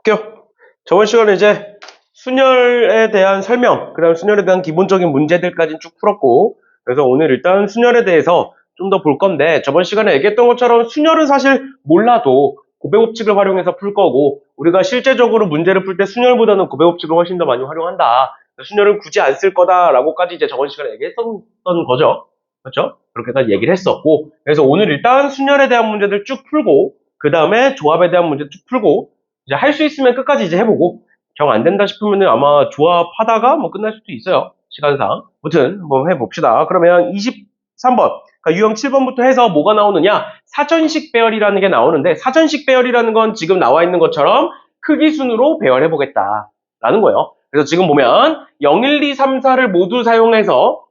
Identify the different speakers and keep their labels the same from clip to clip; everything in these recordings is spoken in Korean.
Speaker 1: 볼게요. 저번 시간에 이제 순열에 대한 설명, 그 다음 순열에 대한 기본적인 문제들까지 쭉 풀었고, 그래서 오늘 일단 순열에 대해서 좀 더 볼 건데, 저번 시간에 얘기했던 것처럼 순열은 사실 몰라도 고배법칙을 활용해서 풀 거고, 우리가 실제적으로 문제를 풀 때 순열보다는 고배법칙을 훨씬 더 많이 활용한다. 순열은 굳이 안 쓸 거다라고까지 이제 저번 시간에 얘기했던 거죠. 그렇죠? 그렇게까지 얘기를 했었고, 그래서 오늘 일단 순열에 대한 문제들 쭉 풀고, 그 다음에 조합에 대한 문제 쭉 풀고, 이제 할 수 있으면 끝까지 이제 해보고, 정 안 된다 싶으면은 아마 조합하다가 뭐 끝날 수도 있어요. 시간상. 아무튼 한번 해봅시다. 그러면 23번. 그러니까 유형 7번부터 해서 뭐가 나오느냐? 사전식 배열이라는 게 나오는데, 사전식 배열이라는 건 지금 나와 있는 것처럼 크기 순으로 배열해보겠다. 라는 거예요. 그래서 지금 보면 0, 1, 2, 3, 4를 모두 사용해서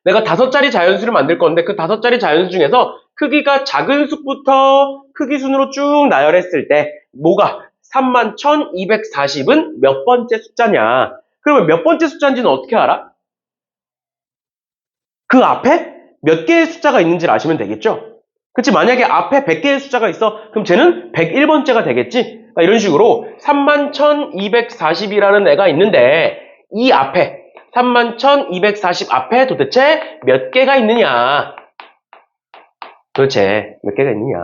Speaker 1: 내가 5자리 자연수를 만들 건데 그 5자리 자연수 중에서 크기가 작은 숫부터 크기 순으로 쭉 나열했을 때 뭐가 31,240은 몇 번째 숫자냐? 그러면 몇 번째 숫자인지는 어떻게 알아? 그 앞에 몇 개의 숫자가 있는지를 아시면 되겠죠? 그치? 만약에 앞에 100개의 숫자가 있어. 그럼 쟤는 101번째가 되겠지? 그러니까 이런 식으로 31,240이라는 애가 있는데 이 앞에 31,240 앞에 도대체 몇 개가 있느냐? 도대체 몇 개가 있느냐?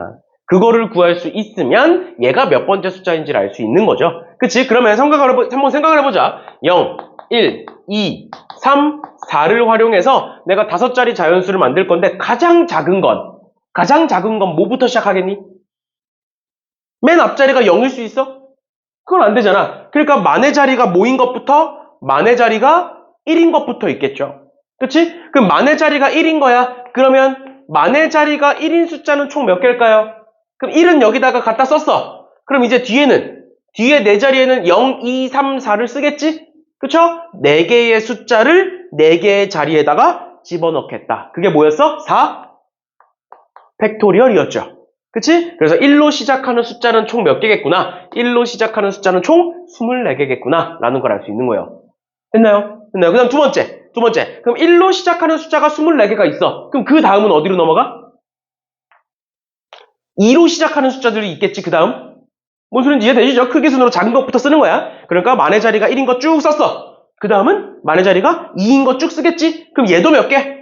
Speaker 1: 그거를 구할 수 있으면 얘가 몇 번째 숫자인지를 알 수 있는 거죠. 그치? 그러면 한번 생각을 해보자. 0, 1, 2, 3, 4를 활용해서 내가 5자리 자연수를 만들 건데 가장 작은 건 뭐부터 시작하겠니? 맨 앞자리가 0일 수 있어? 그건 안 되잖아. 그러니까 만의 자리가 모인 것부터 만의 자리가 1인 것부터 있겠죠. 그치? 그럼 만의 자리가 1인 거야. 그러면 만의 자리가 1인 숫자는 총 몇 개일까요? 그럼 1은 여기다가 갖다 썼어. 그럼 이제 뒤에 네 자리에는 0, 2, 3, 4를 쓰겠지? 그쵸? 4개의 숫자를 4개의 자리에다가 집어넣겠다. 그게 뭐였어? 4 팩토리얼이었죠. 그치? 그래서 1로 시작하는 숫자는 총 몇 개겠구나? 1로 시작하는 숫자는 총 24개겠구나 라는 걸 알 수 있는 거예요. 됐나요? 그 다음 두 번째. 그럼 1로 시작하는 숫자가 24개가 있어. 그럼 그 다음은 어디로 넘어가? 2로 시작하는 숫자들이 있겠지, 그 다음? 뭔 소리인지 이해되시죠? 크기 순으로 작은 것부터 쓰는 거야. 그러니까 만의 자리가 1인 거 쭉 썼어. 그 다음은 만의 자리가 2인 거 쭉 쓰겠지? 그럼 얘도 몇 개?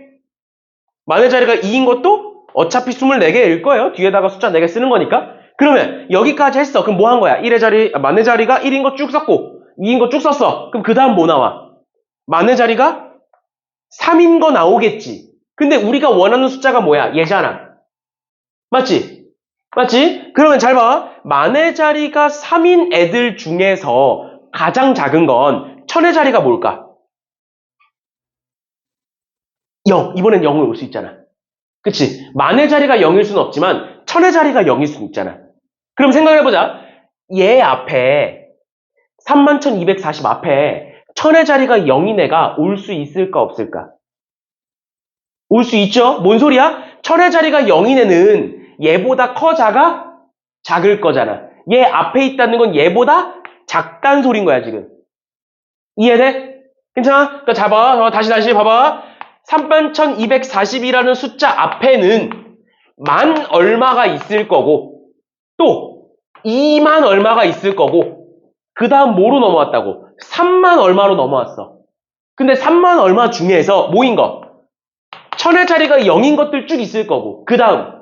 Speaker 1: 만의 자리가 2인 것도 어차피 24개일 거예요. 뒤에다가 숫자 4개 쓰는 거니까. 그러면 여기까지 했어. 그럼 뭐 한 거야? 만의 자리가 1인 거 쭉 썼고 2인 거 쭉 썼어. 그럼 그 다음 뭐 나와? 만의 자리가 3인 거 나오겠지. 근데 우리가 원하는 숫자가 뭐야? 얘잖아. 맞지? 그러면 잘 봐. 만의 자리가 3인 애들 중에서 가장 작은 건 천의 자리가 뭘까? 0. 이번엔 0을 올 수 있잖아. 그치? 만의 자리가 0일 수는 없지만 천의 자리가 0일 수는 있잖아. 그럼 생각을 해보자. 얘 앞에 31,240 앞에 천의 자리가 0인 애가 올 수 있을까 없을까? 올 수 있죠? 뭔 소리야? 천의 자리가 0인 애는 얘보다 커 작아? 작을 거잖아. 얘 앞에 있다는 건 얘보다 작단 소린 거야 지금. 이해돼? 괜찮아? 그러니까 잡아. 다시 봐봐. 31,240이라는 숫자 앞에는 만 얼마가 있을 거고 또 2만 얼마가 있을 거고 그 다음 뭐로 넘어왔다고? 3만 얼마로 넘어왔어. 근데 3만 얼마 중에서 모인 거 천의 자리가 0인 것들 쭉 있을 거고 그 다음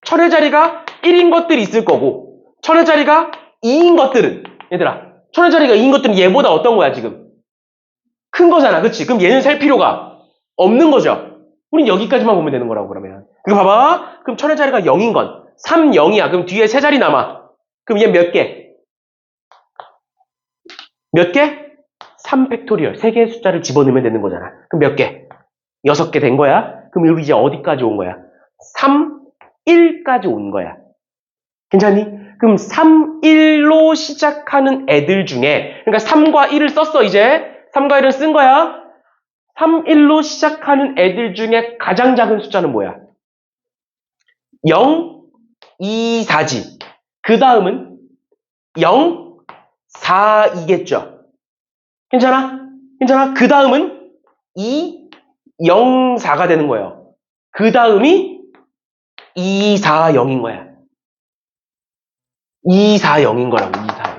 Speaker 1: 천의 자리가 1인 것들이 있을 거고 천의 자리가 2인 것들은 얘들아 천의 자리가 2인 것들은 얘보다 어떤 거야 지금? 큰 거잖아. 그치? 그럼 얘는 셀 필요가 없는 거죠. 우린 여기까지만 보면 되는 거라고 그러면. 이거 봐봐. 그럼 천의 자리가 0인 건 3, 0이야. 그럼 뒤에 3자리 남아. 그럼 얘 몇 개? 몇 개? 3 팩토리얼. 3개의 숫자를 집어넣으면 되는 거잖아. 그럼 몇 개? 6개 된 거야. 그럼 여기 이제 어디까지 온 거야? 3, 1까지 온 거야. 괜찮니? 그럼 3, 1로 시작하는 애들 중에 그러니까 3과 1을 썼어 이제. 3과 1을 쓴 거야. 3, 1로 시작하는 애들 중에 가장 작은 숫자는 뭐야? 0, 2, 4지. 그 다음은 0, 4, 2겠죠. 괜찮아? 그 다음은 2, 0, 4가 되는 거예요. 그 다음이 2, 4, 0인 거야. 2, 4, 0인 거라고. 2, 4, 0.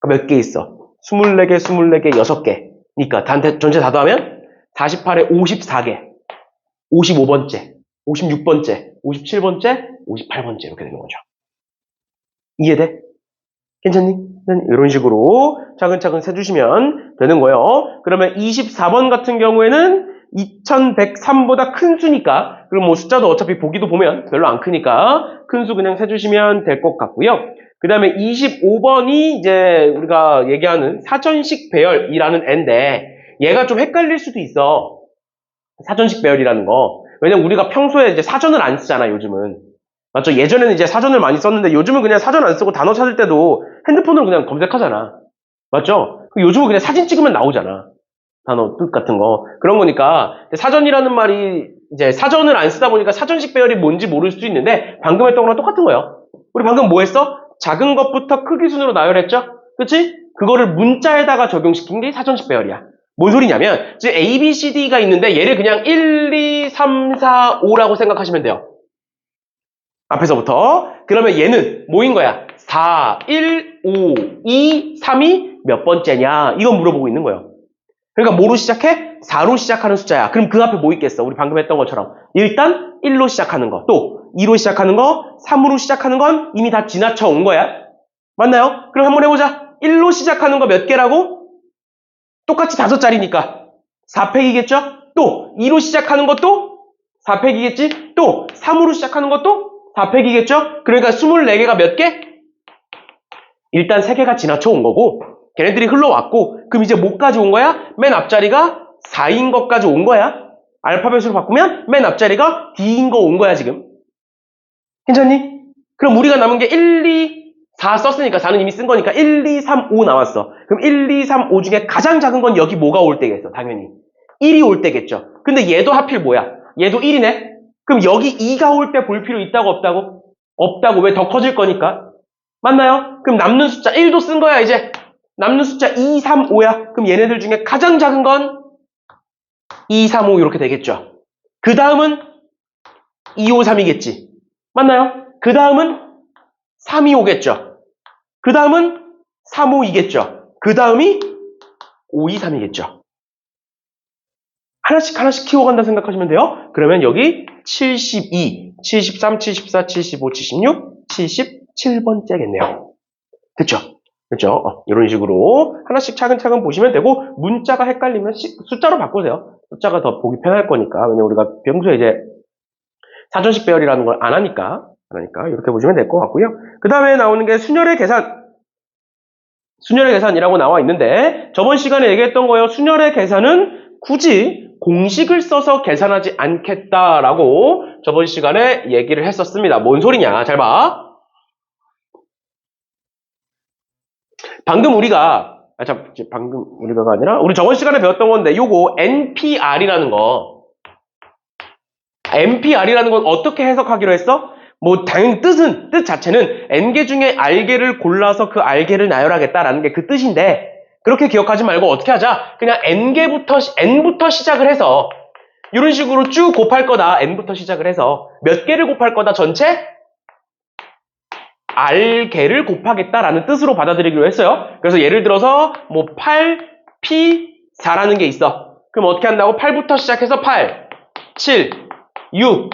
Speaker 1: 몇 개 있어? 24개, 24개, 6개. 그러니까 전체 다 더하면 48에 54개, 55번째, 56번째, 57번째, 58번째 이렇게 되는 거죠. 이해돼? 괜찮니? 이런 식으로 차근차근 세주시면 되는 거예요. 그러면 24번 같은 경우에는 2103보다 큰 수니까, 그럼 뭐 숫자도 어차피 보기도 보면 별로 안 크니까 큰 수 그냥 세주시면 될 것 같고요. 그 다음에 25번이 이제 우리가 얘기하는 사전식 배열이라는 애인데, 얘가 좀 헷갈릴 수도 있어. 사전식 배열이라는 거. 왜냐면 우리가 평소에 이제 사전을 안 쓰잖아, 요즘은. 맞죠? 예전에는 이제 사전을 많이 썼는데 요즘은 그냥 사전 안 쓰고 단어 찾을 때도 핸드폰으로 그냥 검색하잖아. 맞죠? 요즘은 그냥 사진 찍으면 나오잖아. 단어 뜻 같은 거. 그런 거니까 사전이라는 말이 이제 사전을 안 쓰다 보니까 사전식 배열이 뭔지 모를 수도 있는데 방금 했던 거랑 똑같은 거예요. 우리 방금 뭐 했어? 작은 것부터 크기 순으로 나열했죠? 그치? 그거를 문자에다가 적용시킨 게 사전식 배열이야. 뭔 소리냐면 지금 A, B, C, D가 있는데 얘를 그냥 1, 2, 3, 4, 5라고 생각하시면 돼요. 앞에서부터. 그러면 얘는 뭐인 거야? 4, 1, 5, 2, 3이 몇 번째냐? 이거 물어보고 있는 거예요. 그러니까 뭐로 시작해? 4로 시작하는 숫자야. 그럼 그 앞에 뭐 있겠어? 우리 방금 했던 것처럼. 일단 1로 시작하는 거, 또 2로 시작하는 거, 3으로 시작하는 건 이미 다 지나쳐 온 거야. 맞나요? 그럼 한번 해보자. 1로 시작하는 거 몇 개라고? 똑같이 5자리니까 4팩이겠죠? 또 2로 시작하는 것도 4팩이겠지? 또 3으로 시작하는 것도 4팩이겠죠? 그러니까 24개가 몇 개? 일단 3개가 지나쳐 온 거고 걔네들이 흘러왔고 그럼 이제 뭐까지 온 거야? 맨 앞자리가 4인 것까지 온 거야. 알파벳으로 바꾸면 맨 앞자리가 D인 거 온 거야 지금. 괜찮니? 그럼 우리가 남은 게 1, 2, 4 썼으니까 4는 이미 쓴 거니까 1, 2, 3, 5 나왔어. 그럼 1, 2, 3, 5 중에 가장 작은 건 여기 뭐가 올 때겠어? 당연히 1이 올 때겠죠. 근데 얘도 하필 뭐야? 얘도 1이네? 그럼 여기 2가 올 때 볼 필요 있다고 없다고? 없다고. 왜? 더 커질 거니까. 맞나요? 그럼 남는 숫자 1도 쓴 거야 이제. 남는 숫자 2, 3, 5야. 그럼 얘네들 중에 가장 작은 건 2, 3, 5 이렇게 되겠죠. 그 다음은 2, 5, 3이겠지. 맞나요? 그 다음은 3, 2, 5겠죠. 그 다음은 3, 5, 2겠죠. 그 다음이 5, 2, 3이겠죠. 하나씩 하나씩 키워간다 생각하시면 돼요. 그러면 여기 72, 73, 74, 75, 76, 77번째겠네요. 됐죠? 그렇죠? 이런 식으로 하나씩 차근차근 보시면 되고 문자가 헷갈리면 숫자로 바꾸세요. 숫자가 더 보기 편할 거니까. 왜냐면 우리가 평소에 이제 사전식 배열이라는 걸 안 하니까 이렇게 보시면 될 것 같고요. 그 다음에 나오는 게 순열의 계산. 순열의 계산이라고 나와 있는데 저번 시간에 얘기했던 거예요. 순열의 계산은 굳이 공식을 써서 계산하지 않겠다라고 저번 시간에 얘기를 했었습니다. 뭔 소리냐? 잘 봐. 방금 우리가 아니라 우리 저번 시간에 배웠던 건데 요거 NPR이라는 거 NPR이라는 건 어떻게 해석하기로 했어? 뭐 당연히 뜻 자체는 N개 중에 R개를 골라서 그 R개를 나열하겠다라는 게 그 뜻인데 그렇게 기억하지 말고 어떻게 하자? 그냥 N부터 시작을 해서 이런 식으로 쭉 곱할 거다. N부터 시작을 해서 몇 개를 곱할 거다? 전체 R개를 곱하겠다라는 뜻으로 받아들이기로 했어요. 그래서 예를 들어서 뭐 8, P, 4라는 게 있어. 그럼 어떻게 한다고? 8부터 시작해서 8, 7, 6,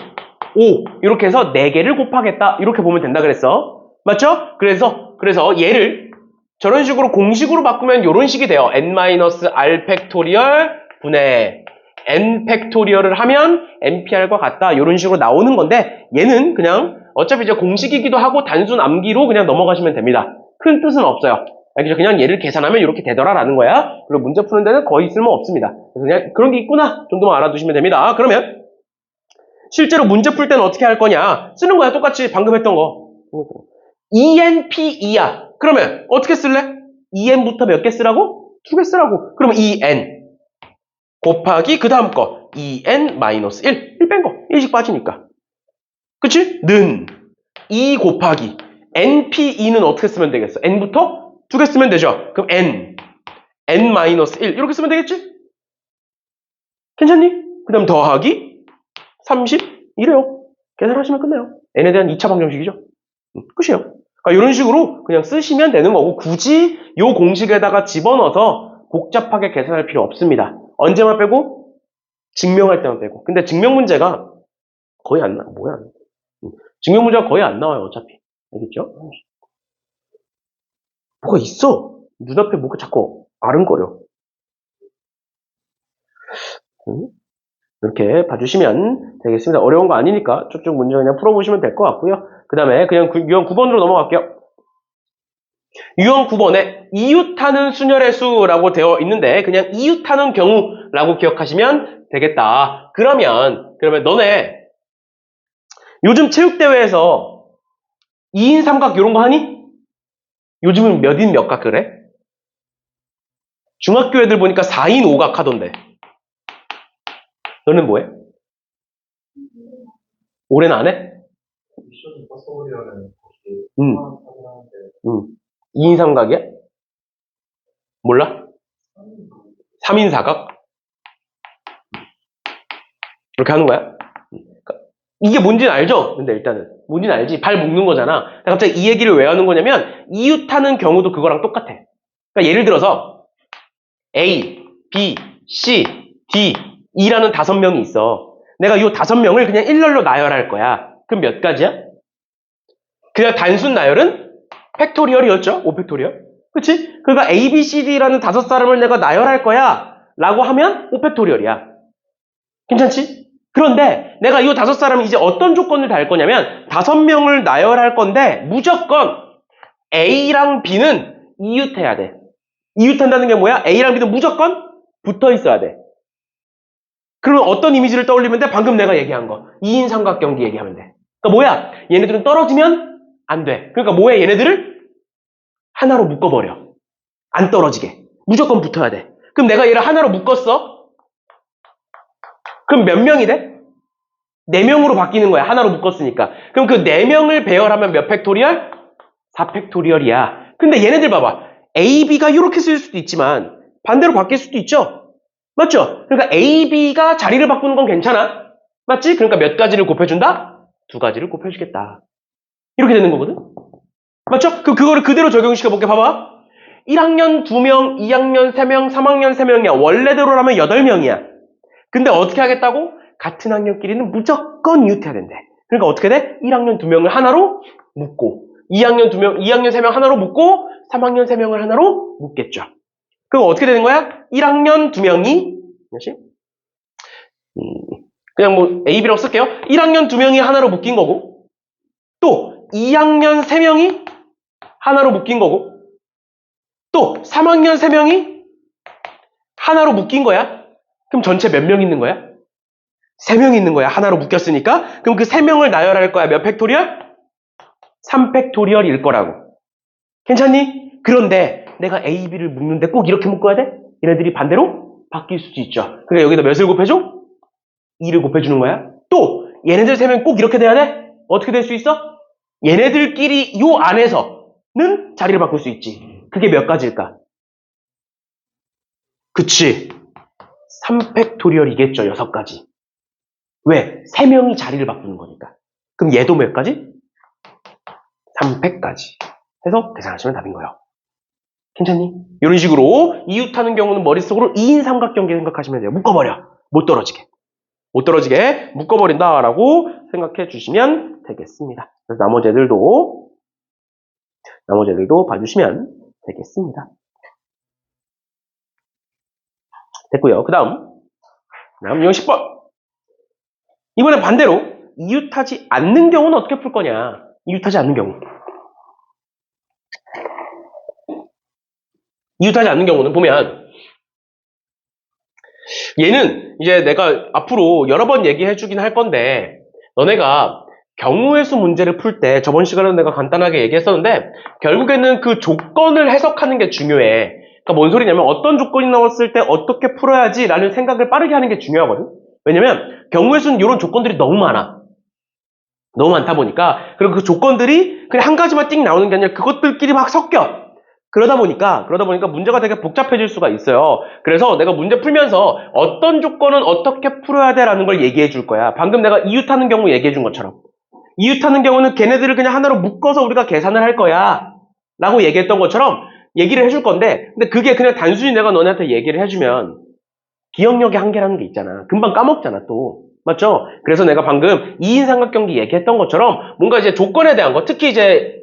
Speaker 1: 5 이렇게 해서 4개를 곱하겠다. 이렇게 보면 된다 그랬어. 맞죠? 그래서 얘를 저런 식으로 공식으로 바꾸면 이런 식이 돼요. n-r 팩토리얼 분의 n 팩토리얼을 하면 npr과 같다. 이런 식으로 나오는 건데 얘는 그냥 어차피 이제 공식이기도 하고 단순 암기로 그냥 넘어가시면 됩니다. 큰 뜻은 없어요. 알겠죠? 그냥 얘를 계산하면 이렇게 되더라라는 거야. 그리고 문제 푸는 데는 거의 쓸모 없습니다. 그래서 그냥 그런 게 있구나 정도만 알아두시면 됩니다. 그러면 실제로 문제 풀 때는 어떻게 할 거냐? 쓰는 거야. 똑같이 방금 했던 거. ENPE야. 그러면 어떻게 쓸래? EN부터 몇 개 쓰라고? 2개 쓰라고. 그러면 EN 곱하기 그 다음 거 EN-1 1 뺀 거. 1씩 빠지니까. 그치? 는 E 곱하기 NPE는 어떻게 쓰면 되겠어? N부터 2개 쓰면 되죠? 그럼 N-1 이렇게 쓰면 되겠지? 괜찮니? 그 다음 더하기 30 이래요. 계산하시면 끝나요. n에 대한 2차 방정식이죠. 끝이에요. 그러니까 이런 식으로 그냥 쓰시면 되는 거고 굳이 요 공식에다가 집어넣어서 복잡하게 계산할 필요 없습니다. 언제만 빼고? 증명할 때만 빼고. 근데 증명 문제가 거의 안 나. 뭐야? 증명 문제가 거의 안 나와요. 어차피. 알겠죠? 뭐가 있어. 눈앞에 뭐가 자꾸 아른거려. 이렇게 봐주시면 되겠습니다. 어려운 거 아니니까 쭉쭉 문제 그냥 풀어보시면 될 것 같고요. 그 다음에 그냥 유형 9번으로 넘어갈게요. 유형 9번에 이웃하는 순열의 수라고 되어 있는데 그냥 이웃하는 경우라고 기억하시면 되겠다. 그러면 너네 요즘 체육대회에서 2인 삼각 이런 거 하니? 요즘은 몇인 몇 각 그래? 중학교 애들 보니까 4인 5각 하던데. 너는 뭐해? 올해는 안 해?
Speaker 2: 미션이 버스버리라는 곳이
Speaker 1: 응.
Speaker 2: 하는데
Speaker 1: 2인 삼각이야? 몰라? 3인 사각? 이렇게 하는 거야? 이게 뭔지는 알죠? 근데 일단은 뭔지는 알지. 발 묶는 거잖아. 갑자기 이 얘기를 왜 하는 거냐면 이웃하는 경우도 그거랑 똑같아. 그러니까 예를 들어서 A, B, C, D, E라는 5명이 있어. 내가 이 5명을 그냥 일렬로 나열할 거야. 그럼 몇 가지야? 그냥 단순 나열은 팩토리얼이었죠? 5팩토리얼. 그치? 그러니까 A, B, C, D라는 5사람을 내가 나열할 거야. 라고 하면 5팩토리얼이야. 괜찮지? 그런데 내가 이 5사람이 이제 어떤 조건을 달 거냐면 5명을 나열할 건데 무조건 A랑 B는 이웃해야 돼. 이웃한다는 게 뭐야? A랑 B는 무조건 붙어 있어야 돼. 그러면 어떤 이미지를 떠올리면 돼? 방금 내가 얘기한 거. 2인 삼각경기 얘기하면 돼. 그러니까 뭐야? 얘네들은 떨어지면 안 돼. 그러니까 뭐야? 얘네들을 하나로 묶어버려. 안 떨어지게. 무조건 붙어야 돼. 그럼 내가 얘를 하나로 묶었어? 그럼 몇 명이 돼? 4명으로 바뀌는 거야. 하나로 묶었으니까. 그럼 그 4명을 배열하면 몇 팩토리얼? 4팩토리얼이야. 근데 얘네들 봐봐. A, B가 이렇게 쓸 수도 있지만 반대로 바뀔 수도 있죠? 맞죠? 그러니까 A, B가 자리를 바꾸는 건 괜찮아. 맞지? 그러니까 몇 가지를 곱해준다? 2가지를 곱해주겠다. 이렇게 되는 거거든? 맞죠? 그거를 그대로 적용시켜볼게. 봐봐. 1학년 2명, 2학년 3명, 3학년 3명이야. 원래대로라면 8명이야. 근데 어떻게 하겠다고? 같은 학년끼리는 무조건 이웃해야 된대. 그러니까 어떻게 돼? 1학년 2명을 하나로 묶고 2학년 3명 하나로 묶고 3학년 3명을 하나로 묶겠죠. 그럼 어떻게 되는 거야? 1학년 2명이 그냥 뭐 A, B라고 쓸게요. 1학년 2명이 하나로 묶인 거고 또 2학년 3명이 하나로 묶인 거고 또 3학년 3명이 하나로 묶인 거야. 그럼 전체 몇 명 있는 거야? 3명 있는 거야. 하나로 묶였으니까. 그럼 그 3명을 나열할 거야. 몇 팩토리얼? 3팩토리얼일 거라고. 괜찮니? 그런데 내가 A, B를 묶는데 꼭 이렇게 묶어야 돼? 얘네들이 반대로 바뀔 수도 있죠. 그래 여기다 몇을 곱해줘? 2를 곱해주는 거야. 또 얘네들 3명 꼭 이렇게 돼야 돼? 어떻게 될 수 있어? 얘네들끼리 요 안에서는 자리를 바꿀 수 있지. 그게 몇 가지일까? 그치. 3팩토리얼이겠죠. 6가지. 왜? 3명이 자리를 바꾸는 거니까. 그럼 얘도 몇 가지? 3팩까지. 해서 계산하시면 답인 거예요. 괜찮니? 이런 식으로 이웃하는 경우는 머릿속으로 2인 삼각경기 생각하시면 돼요. 묶어버려. 못 떨어지게. 못 떨어지게 묶어버린다라고 생각해 주시면 되겠습니다. 그래서 나머지 애들도 봐주시면 되겠습니다. 됐고요. 그 다음 유형 10번. 이번엔 반대로 이웃하지 않는 경우는 어떻게 풀 거냐? 이웃하지 않는 경우. 이웃하지 않는 경우는 보면 얘는 이제 내가 앞으로 여러 번 얘기해 주긴 할 건데 너네가 경우의 수 문제를 풀 때 저번 시간에 내가 간단하게 얘기했었는데 결국에는 그 조건을 해석하는 게 중요해. 그러니까 뭔 소리냐면 어떤 조건이 나왔을 때 어떻게 풀어야지 라는 생각을 빠르게 하는 게 중요하거든. 왜냐면 경우의 수는 이런 조건들이 너무 많아. 너무 많다 보니까 그리고 그 조건들이 그냥 한 가지만 띵 나오는 게 아니라 그것들끼리 막 섞여. 그러다 보니까 문제가 되게 복잡해질 수가 있어요. 그래서 내가 문제 풀면서 어떤 조건은 어떻게 풀어야 돼라는 걸 얘기해 줄 거야. 방금 내가 이웃하는 경우 얘기해 준 것처럼. 이웃하는 경우는 걔네들을 그냥 하나로 묶어서 우리가 계산을 할 거야. 라고 얘기했던 것처럼 얘기를 해줄 건데, 근데 그게 그냥 단순히 내가 너네한테 얘기를 해주면 기억력의 한계라는 게 있잖아. 금방 까먹잖아, 또. 맞죠? 그래서 내가 방금 2인 삼각경기 얘기했던 것처럼 뭔가 이제 조건에 대한 거, 특히 이제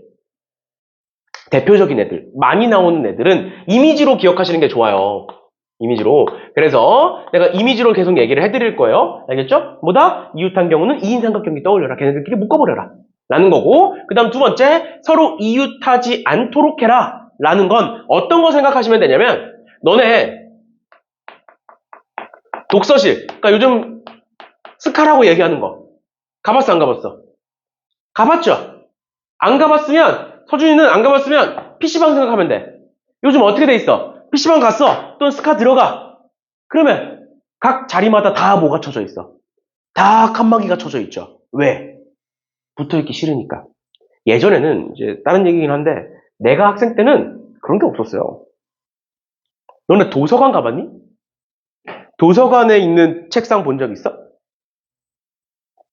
Speaker 1: 대표적인 애들, 많이 나오는 애들은 이미지로 기억하시는 게 좋아요. 이미지로. 그래서 내가 이미지로 계속 얘기를 해드릴 거예요. 알겠죠? 뭐다? 이웃한 경우는 2인 삼각경기 떠올려라. 걔네들끼리 묶어버려라. 라는 거고, 그 다음 두 번째, 서로 이웃하지 않도록 해라. 라는 건 어떤 거 생각하시면 되냐면, 너네 독서실, 그러니까 요즘 스카라고 얘기하는 거 가봤어, 안 가봤어? 가봤죠? 안 가봤으면, 서준이는 안 가봤으면 PC방 생각하면 돼. 요즘 어떻게 돼 있어? PC방 갔어. 또는 스카 들어가. 그러면 각 자리마다 다 뭐가 쳐져 있어? 다 칸막이가 쳐져 있죠. 왜? 붙어있기 싫으니까. 예전에는 이제 다른 얘기긴 한데 내가 학생 때는 그런 게 없었어요. 너네 도서관 가봤니? 도서관에 있는 책상 본 적 있어?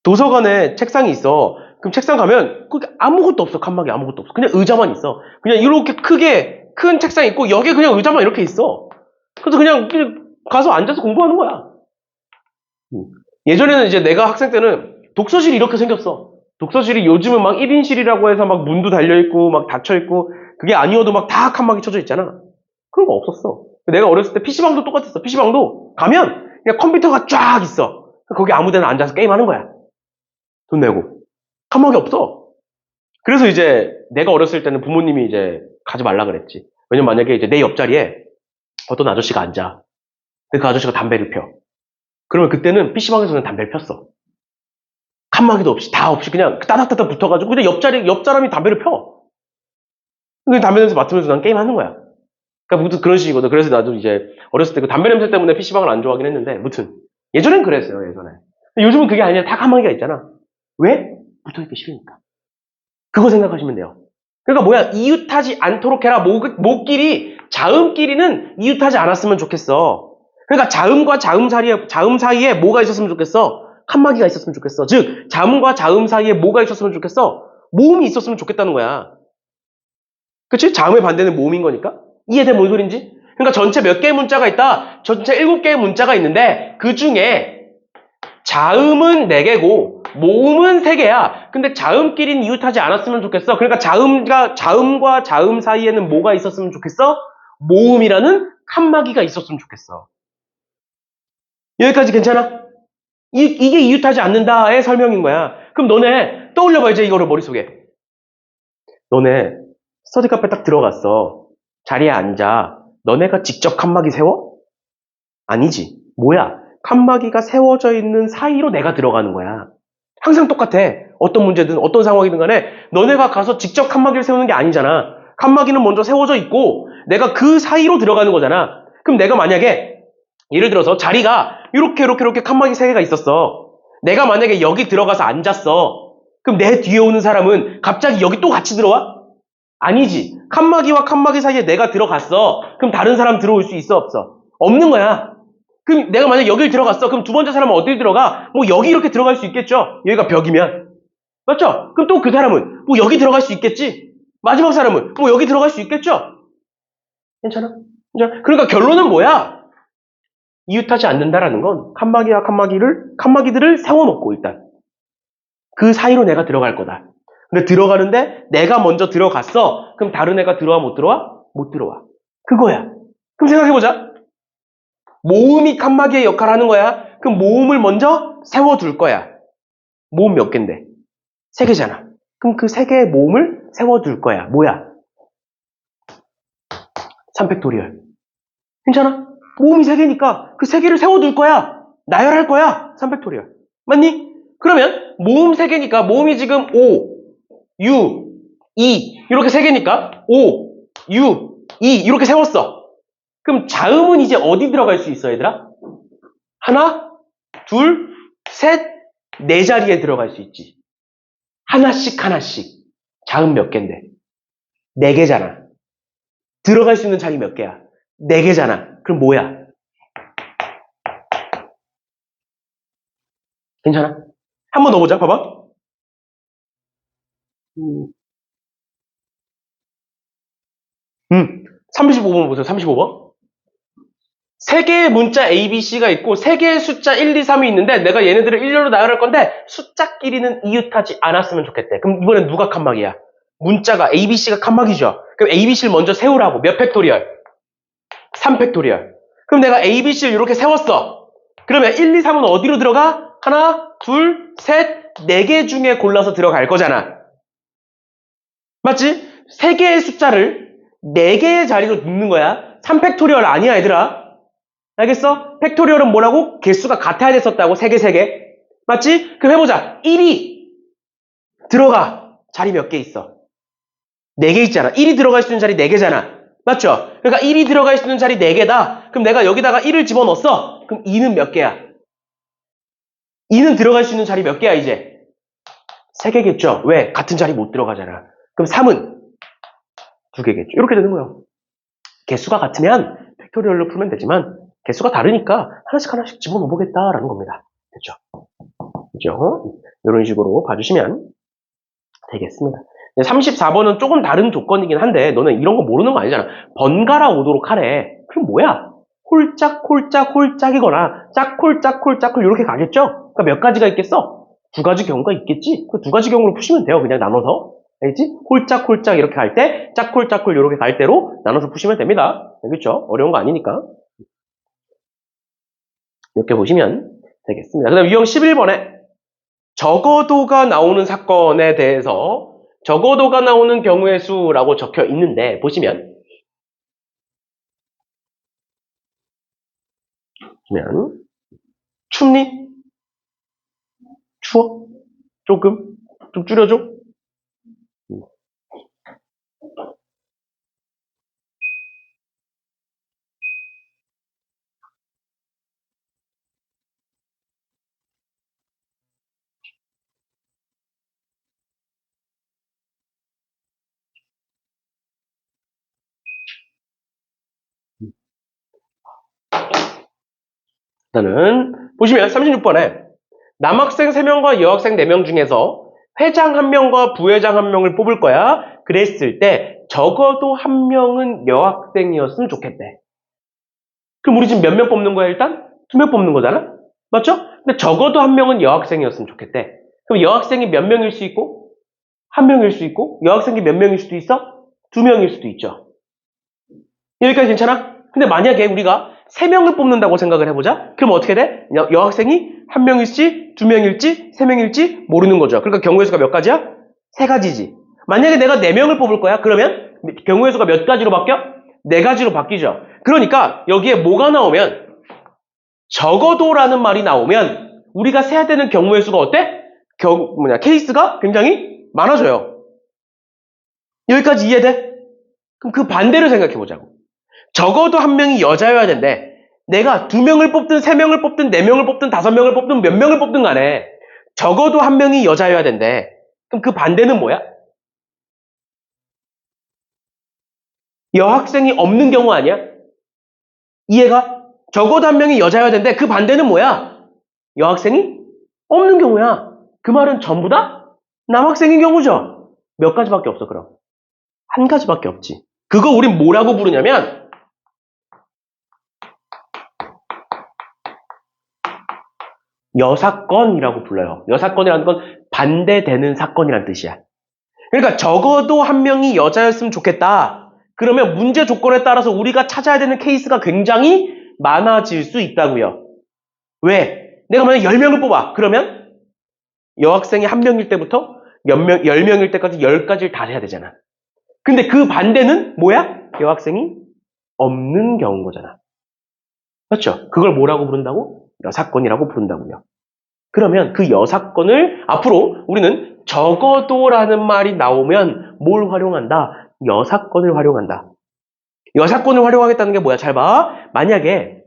Speaker 1: 도서관에 책상이 있어. 그럼 책상 가면 거기 아무것도 없어. 칸막이 아무것도 없어. 그냥 의자만 있어. 그냥 이렇게 크게 큰 책상이 있고 여기에 그냥 의자만 이렇게 있어. 그래서 그냥 가서 앉아서 공부하는 거야. 예전에는 이제 내가 학생 때는 독서실이 이렇게 생겼어. 독서실이 요즘은 막 1인실이라고 해서 막 문도 달려있고 막 닫혀있고 그게 아니어도 막 다 칸막이 쳐져 있잖아. 그런 거 없었어. 내가 어렸을 때 PC방도 똑같았어. PC방도 가면 그냥 컴퓨터가 쫙 있어. 거기 아무 데나 앉아서 게임하는 거야. 돈 내고. 칸막이 없어. 그래서 이제 내가 어렸을 때는 부모님이 이제 가지 말라 그랬지. 왜냐면 만약에 이제 내 옆자리에 어떤 아저씨가 앉아. 근데 그 아저씨가 담배를 펴. 그러면 그때는 PC방에서는 담배를 폈어. 칸막이도 없이, 다 없이 그냥 따닥따닥 붙어가지고 그냥 옆 사람이 담배를 펴. 그냥 담배 냄새 맡으면서 난 게임하는 거야. 그러니까 무튼 그런 식이거든. 그래서 나도 이제 어렸을 때 그 담배 냄새 때문에 PC방을 안 좋아하긴 했는데, 무튼. 예전엔 그랬어요, 예전에. 근데 요즘은 그게 아니라 다 칸막이가 있잖아. 왜? 붙어있기 싫으니까. 그거 생각하시면 돼요. 그러니까 뭐야, 이웃하지 않도록 해라. 목끼리, 자음끼리는 이웃하지 않았으면 좋겠어. 그러니까 자음 사이에 뭐가 있었으면 좋겠어? 칸막이가 있었으면 좋겠어. 즉, 자음과 자음 사이에 뭐가 있었으면 좋겠어? 모음이 있었으면 좋겠다는 거야. 그치? 자음의 반대는 모음인 거니까? 이해돼, 뭔 소린지? 그러니까 전체 몇 개의 문자가 있다? 전체 7개의 문자가 있는데, 그 중에 자음은 4개고, 모음은 3개야. 근데 자음끼리는 이웃하지 않았으면 좋겠어. 그러니까 자음과 자음 사이에는 뭐가 있었으면 좋겠어? 모음이라는 칸막이가 있었으면 좋겠어. 여기까지 괜찮아? 이게 이웃하지 않는다의 설명인 거야. 그럼 너네 떠올려봐, 이제 이거를 머릿속에. 너네 스터디 카페 딱 들어갔어. 자리에 앉아. 너네가 직접 칸막이 세워? 아니지. 뭐야? 칸막이가 세워져 있는 사이로 내가 들어가는 거야. 항상 똑같아. 어떤 문제든 어떤 상황이든 간에 너네가 가서 직접 칸막이를 세우는 게 아니잖아. 칸막이는 먼저 세워져 있고 내가 그 사이로 들어가는 거잖아. 그럼 내가 만약에 예를 들어서 자리가 이렇게 칸막이 3개가 있었어. 내가 만약에 여기 들어가서 앉았어. 그럼 내 뒤에 오는 사람은 갑자기 여기 또 같이 들어와? 아니지. 칸막이와 칸막이 사이에 내가 들어갔어. 그럼 다른 사람 들어올 수 있어, 없어? 없는 거야. 그럼 내가 만약 여길 들어갔어. 그럼 두 번째 사람은 어딜 들어가? 뭐 여기 이렇게 들어갈 수 있겠죠? 여기가 벽이면. 맞죠? 그럼 또 그 사람은 뭐 여기 들어갈 수 있겠지? 마지막 사람은 뭐 여기 들어갈 수 있겠죠? 괜찮아? 괜찮아? 그러니까 결론은 뭐야? 이웃하지 않는다라는 건 칸막이들을 세워놓고 일단 그 사이로 내가 들어갈 거다. 근데 들어가는데 내가 먼저 들어갔어. 그럼 다른 애가 들어와 못 들어와? 못 들어와. 그거야. 그럼 생각해보자. 모음이 칸막이의 역할을 하는 거야. 그럼 모음을 먼저 세워둘 거야. 모음 몇 개인데? 3개잖아. 그럼 그 3개의 모음을 세워둘 거야. 뭐야? 3팩토리얼. 괜찮아? 모음이 3개니까 그 3개를 세워둘 거야. 나열할 거야. 3팩토리얼. 맞니? 그러면 모음 3개니까 모음이 지금 5, 6, 2 이렇게 3개니까 5, 6, 2 이렇게 세웠어. 그럼 자음은 이제 어디 들어갈 수 있어, 얘들아? 하나, 둘, 셋, 4자리에 들어갈 수 있지. 하나씩. 자음 몇 개인데? 4개잖아. 들어갈 수 있는 자리 몇 개야? 4개잖아. 그럼 뭐야? 괜찮아? 한 번 더 보자. 봐봐. 음. 35번 보세요. 35번. 세 개의 문자 A, B, C가 있고 세 개의 숫자 1, 2, 3이 있는데 내가 얘네들을 일렬로 나열할 건데 숫자끼리는 이웃하지 않았으면 좋겠대. 그럼 이번엔 누가 칸막이야? 문자가 A, B, C가 칸막이죠. 그럼 A, B, C를 먼저 세우라고. 몇 팩토리얼? 3팩토리얼. 그럼 내가 A, B, C를 이렇게 세웠어. 그러면 1, 2, 3은 어디로 들어가? 하나, 둘, 셋, 네 개 중에 골라서 들어갈 거잖아. 맞지? 세 개의 숫자를 네 개의 자리로 눕는 거야. 3팩토리얼 아니야, 얘들아. 알겠어? 팩토리얼은 뭐라고? 개수가 같아야 됐었다고. 세 개. 맞지? 그럼 해보자. 1이 들어가. 자리 몇 개 있어? 4개 있잖아. 1이 들어갈 수 있는 자리 4개잖아. 맞죠? 그러니까 1이 들어갈 수 있는 자리 4개다. 그럼 내가 여기다가 1을 집어넣었어. 그럼 2는 몇 개야? 2는 들어갈 수 있는 자리 몇 개야, 이제? 3개겠죠? 왜? 같은 자리 못 들어가잖아. 그럼 3은 2개겠죠. 이렇게 되는 거예요. 개수가 같으면 팩토리얼로 풀면 되지만 개수가 다르니까 하나씩 집어넣어보겠다라는 겁니다. 됐죠? 그죠? 이런 식으로 봐주시면 되겠습니다. 34번은 조금 다른 조건이긴 한데 너는 이런 거 모르는 거 아니잖아. 번갈아 오도록 하래. 그럼 뭐야? 홀짝이거나 짝홀 이렇게 가겠죠? 그러니까 몇 가지가 있겠어? 2가지 경우가 있겠지? 그 2가지 경우로 푸시면 돼요. 그냥 나눠서. 알겠지? 홀짝 이렇게 갈 때, 짝홀 이렇게 갈 때로 나눠서 푸시면 됩니다. 알겠죠? 어려운 거 아니니까. 이렇게 보시면 되겠습니다. 그 다음 유형 11번에 적어도가 나오는 사건에 대해서 적어도가 나오는 경우의 수라고 적혀 있는데 보시면 춥니? 추워? 조금? 좀 줄여줘? 일단은 보시면 36번에 남학생 3명과 여학생 4명 중에서 회장 1명과 부회장 1명을 뽑을 거야. 그랬을 때 적어도 1명은 여학생이었으면 좋겠대. 그럼 우리 지금 몇 명 뽑는 거야 일단? 2명 뽑는 거잖아? 맞죠? 근데 적어도 1명은 여학생이었으면 좋겠대. 그럼 여학생이 몇 명일 수 있고 1명일 수 있고 여학생이 몇 명일 수도 있어? 2명일 수도 있죠. 여기까지 괜찮아? 근데 만약에 우리가 3명을 뽑는다고 생각을 해보자. 그럼 어떻게 돼? 여학생이 1명일지 2명일지 3명일지 모르는 거죠. 그러니까 경우의 수가 몇 가지야? 3가지지. 만약에 내가 4명을 뽑을 거야. 그러면 경우의 수가 몇 가지로 바뀌어? 4가지로 바뀌죠. 그러니까 여기에 뭐가 나오면 적어도라는 말이 나오면 우리가 세야 되는 경우의 수가 어때? 케이스가 굉장히 많아져요. 여기까지 이해돼? 그럼 그 반대를 생각해 보자고. 적어도 1명이 여자여야 된대. 내가 2명을 뽑든 3명을 뽑든 4명을 뽑든 5명을 뽑든 몇 명을 뽑든 간에 적어도 1명이 여자여야 된대. 그럼 그 반대는 뭐야? 여학생이 없는 경우 아니야? 이해가? 적어도 1명이 여자여야 된대. 그 반대는 뭐야? 여학생이 없는 경우야. 그 말은 전부 다 남학생인 경우죠. 몇 가지밖에 없어 그럼. 1가지밖에 없지. 그거 우린 뭐라고 부르냐면 여사건이라고 불러요. 여사건이라는 건 반대되는 사건이란 뜻이야. 그러니까 적어도 1명이 여자였으면 좋겠다. 그러면 문제 조건에 따라서 우리가 찾아야 되는 케이스가 굉장히 많아질 수 있다고요. 왜? 내가 만약 10명을 뽑아. 그러면 여학생이 1명일 때부터 10명일 때까지 10가지를 다 해야 되잖아. 근데 그 반대는 뭐야? 여학생이 없는 경우인 거잖아. 그렇죠? 그걸 뭐라고 부른다고? 여사건이라고 부른다고요. 그러면 그 여사건을 앞으로 우리는 적어도라는 말이 나오면 뭘 활용한다? 여사건을 활용한다. 여사건을 활용하겠다는 게 뭐야? 잘 봐. 만약에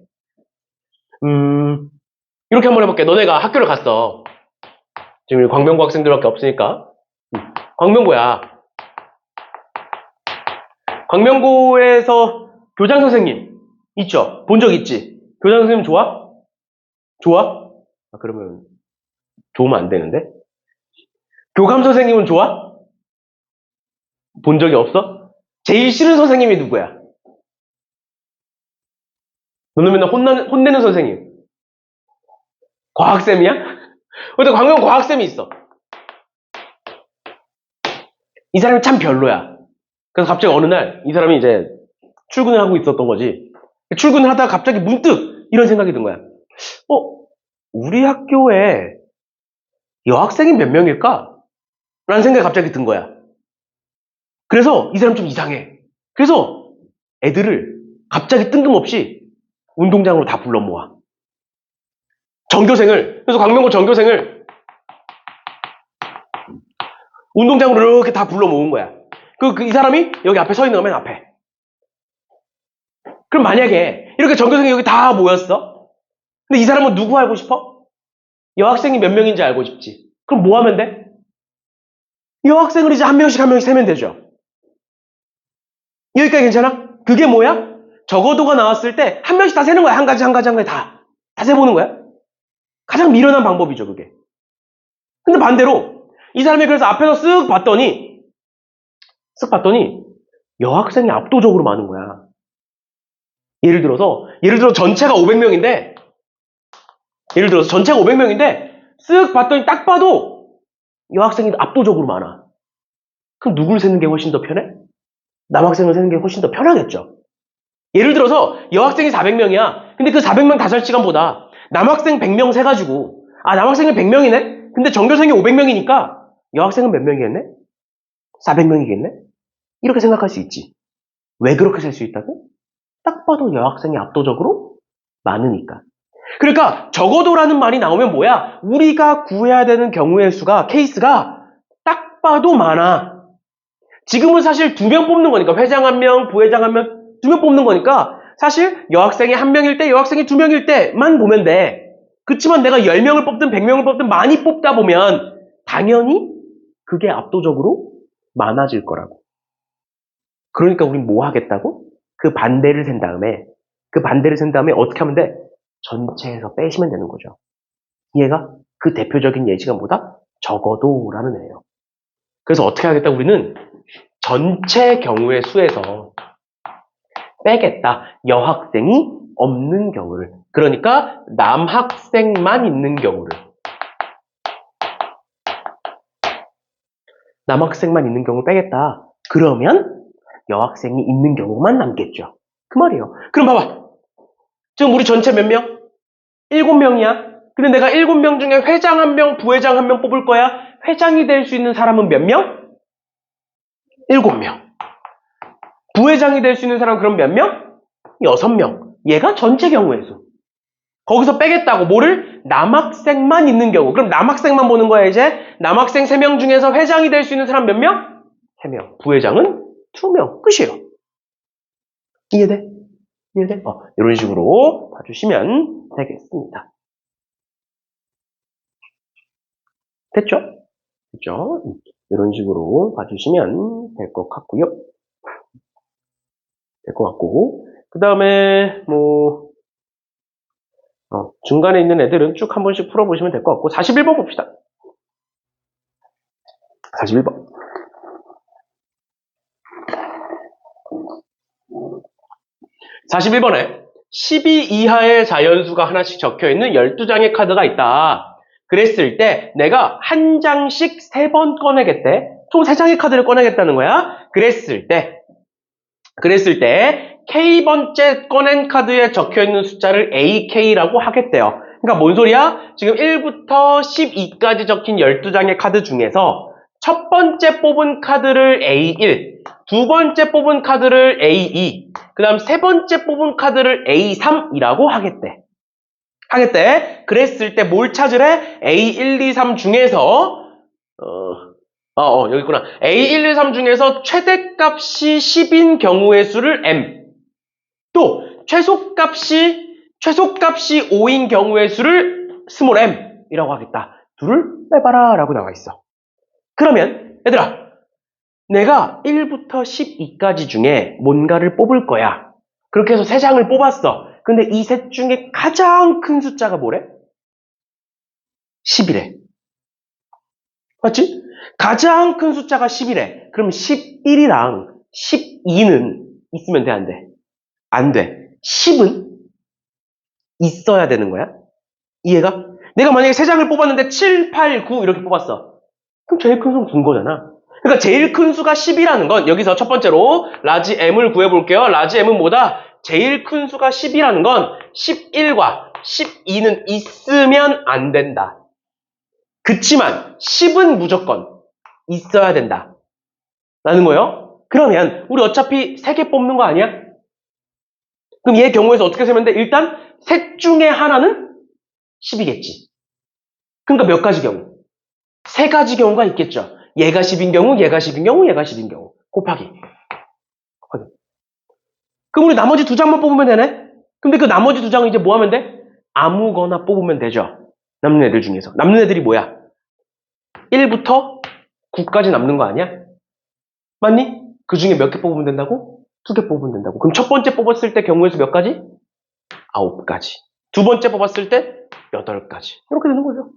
Speaker 1: 이렇게 한번 해볼게. 너네가 학교를 갔어. 지금 광명고 학생들밖에 없으니까. 광명고야. 광명고에서 교장 선생님 있죠? 본 적 있지? 교장 선생님 좋아? 좋아? 그러면 좋으면 안 되는데? 교감 선생님은 좋아? 본 적이 없어? 제일 싫은 선생님이 누구야? 너는 맨날 혼내는 선생님. 과학쌤이야? 근데 광명 과학쌤이 있어. 이 사람이 참 별로야. 그래서 갑자기 어느 날 이 사람이 이제 출근을 하고 있었던 거지. 출근을 하다가 갑자기 문득 이런 생각이 든 거야. 우리 학교에 여학생이 몇 명일까? 라는 생각이 갑자기 든 거야. 그래서 이 사람 좀 이상해. 그래서 애들을 갑자기 뜬금없이 운동장으로 다 불러 모아. 그래서 광명고 전교생을 운동장으로 이렇게 다 불러 모은 거야. 이 사람이 여기 앞에 서 있는 거면 앞에. 그럼 만약에 이렇게 전교생이 여기 다 모였어? 근데 이 사람은 누구 알고 싶어? 여학생이 몇 명인지 알고 싶지. 그럼 뭐 하면 돼? 여학생을 이제 한 명씩 세면 되죠. 여기까지 괜찮아? 그게 뭐야? 적어도가 나왔을 때 한 명씩 다 세는 거야. 한 가지 다 세보는 거야. 가장 미련한 방법이죠, 그게. 근데 반대로 이 사람이 그래서 앞에서 쓱 봤더니 여학생이 압도적으로 많은 거야. 예를 들어서 전체가 500명인데 쓱 봤더니 딱 봐도 여학생이 압도적으로 많아. 그럼 누굴 세는 게 훨씬 더 편해? 남학생을 세는 게 훨씬 더 편하겠죠. 예를 들어서 여학생이 400명이야. 근데 그 400명 다설시간보다 남학생 100명 세가지고 남학생이 100명이네? 근데 전교생이 500명이니까 여학생은 몇 명이겠네? 400명이겠네? 이렇게 생각할 수 있지. 왜 그렇게 셀 수 있다고? 딱 봐도 여학생이 압도적으로 많으니까. 그러니까 적어도라는 말이 나오면 뭐야? 우리가 구해야 되는 경우의 수가, 케이스가 딱 봐도 많아. 지금은 사실 2명 뽑는 거니까, 회장 1명, 부회장 1명, 2명 뽑는 거니까 사실 여학생이 1명일 때, 여학생이 2명일 때만 보면 돼. 그렇지만 내가 10명을 뽑든 100명을 뽑든 많이 뽑다 보면 당연히 그게 압도적으로 많아질 거라고. 그러니까 우린 뭐 하겠다고? 그 반대를 센 다음에 어떻게 하면 돼? 전체에서 빼시면 되는 거죠. 얘가 그 대표적인 예시가 뭐다? 적어도라는 애예요. 그래서 어떻게 하겠다? 우리는 전체 경우의 수에서 빼겠다. 여학생이 없는 경우를. 그러니까 남학생만 있는 경우를. 남학생만 있는 경우를 빼겠다. 그러면 여학생이 있는 경우만 남겠죠. 그 말이에요. 그럼 봐봐. 지금 우리 전체 몇 명? 7명이야. 근데 내가 7명 중에 회장 1명, 부회장 1명 뽑을 거야. 회장이 될 수 있는 사람은 몇 명? 7명. 부회장이 될 수 있는 사람은 그럼 몇 명? 6명. 얘가 전체 경우의 수. 거기서 빼겠다고. 뭐를? 남학생만 있는 경우. 그럼 남학생만 보는 거야, 이제. 남학생 3명 중에서 회장이 될 수 있는 사람 몇 명? 3명. 부회장은 2명. 끝이에요. 이해돼? 이런 식으로 봐주시면 되겠습니다. 됐죠? 이런 식으로 봐주시면 될 것 같고요. 그 다음에 중간에 있는 애들은 쭉 한 번씩 풀어보시면 될 것 같고 41번 봅시다. 41번. 41번에 12 이하의 자연수가 하나씩 적혀있는 12장의 카드가 있다. 그랬을 때 내가 한 장씩 3번 꺼내겠대. 총 3장의 카드를 꺼내겠다는 거야. 그랬을 때 K번째 꺼낸 카드에 적혀있는 숫자를 AK라고 하겠대요. 그러니까 뭔 소리야? 지금 1부터 12까지 적힌 12장의 카드 중에서 첫 번째 뽑은 카드를 A1, 두 번째 뽑은 카드를 A2, 그 다음 세 번째 뽑은 카드를 A3이라고 하겠대. 그랬을 때 뭘 찾으래? A1, 2, 3 중에서 여기 있구나. A1, 2, 3 중에서 최대값이 10인 경우의 수를 M, 또 최소값이 5인 경우의 수를 스몰 m이라고 하겠다. 둘을 빼봐라 라고 나와 있어. 그러면 얘들아, 내가 1부터 12까지 중에 뭔가를 뽑을 거야. 그렇게 해서 3장을 뽑았어. 근데 이 셋 중에 가장 큰 숫자가 뭐래? 10이래. 맞지? 가장 큰 숫자가 10이래. 그럼 11이랑 12는 있으면 돼, 안 돼? 안 돼. 10은 있어야 되는 거야. 이해가? 내가 만약에 3장을 뽑았는데 7, 8, 9 이렇게 뽑았어. 그럼 제일 큰 수는 9인 거잖아. 그러니까 제일 큰 수가 10이라는 건 여기서 첫 번째로 라지 m을 구해볼게요. 라지 m은 뭐다? 제일 큰 수가 10이라는 건 11과 12는 있으면 안 된다. 그치만 10은 무조건 있어야 된다. 라는 거예요. 그러면 우리 어차피 3개 뽑는 거 아니야? 그럼 얘 경우에서 어떻게 세면 돼? 일단 셋 중에 하나는 10이겠지. 그러니까 몇 가지 경우? 3가지 경우가 있겠죠. 얘가 10인 경우, 얘가 10인 경우, 얘가 10인 경우. 곱하기. 그럼 우리 나머지 2장만 뽑으면 되네? 근데 그 나머지 2장은 이제 뭐 하면 돼? 아무거나 뽑으면 되죠. 남는 애들 중에서. 남는 애들이 뭐야? 1부터 9까지 남는 거 아니야? 맞니? 그 중에 몇 개 뽑으면 된다고? 2개 뽑으면 된다고. 그럼 첫 번째 뽑았을 때 경우에서 몇 가지? 9가지. 두 번째 뽑았을 때 8가지. 이렇게 되는 거죠.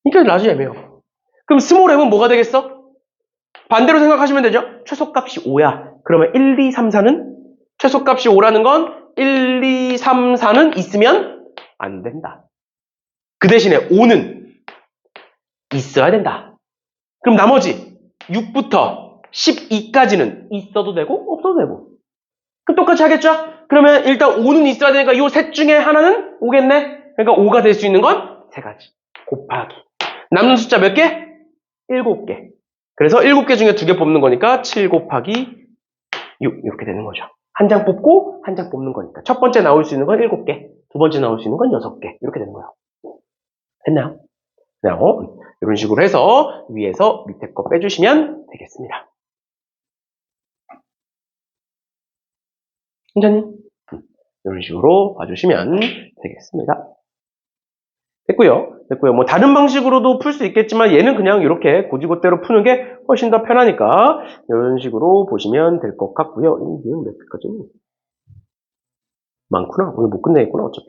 Speaker 1: 그러니까 라지 m이에요. 그럼 스몰 m은 뭐가 되겠어? 반대로 생각하시면 되죠. 최소값이 5야. 그러면 1, 2, 3, 4는 최소값이 5라는 건 1, 2, 3, 4는 있으면 안 된다. 그 대신에 5는 있어야 된다. 그럼 나머지 6부터 12까지는 있어도 되고 없어도 되고. 그럼 똑같이 하겠죠? 그러면 일단 5는 있어야 되니까 이 셋 중에 하나는 5겠네. 그러니까 5가 될 수 있는 건 3가지. 곱하기. 남는 숫자 몇 개? 7개. 그래서 7개 중에 2개 뽑는 거니까 7 곱하기 6 이렇게 되는 거죠. 한 장 뽑고 한 장 뽑는 거니까. 첫 번째 나올 수 있는 건 7개. 두 번째 나올 수 있는 건 6개. 이렇게 되는 거예요. 됐나요? 이런 식으로 해서 위에서 밑에 거 빼주시면 되겠습니다. hin자님 이런 식으로 봐주시면 되겠습니다. 됐고요. 뭐 다른 방식으로도 풀 수 있겠지만 얘는 그냥 이렇게 고지고대로 푸는 게 훨씬 더 편하니까 이런 식으로 보시면 될 것 같고요. 얘는 몇 개까지? 많구나. 오늘 못 끝내겠구나 어차피.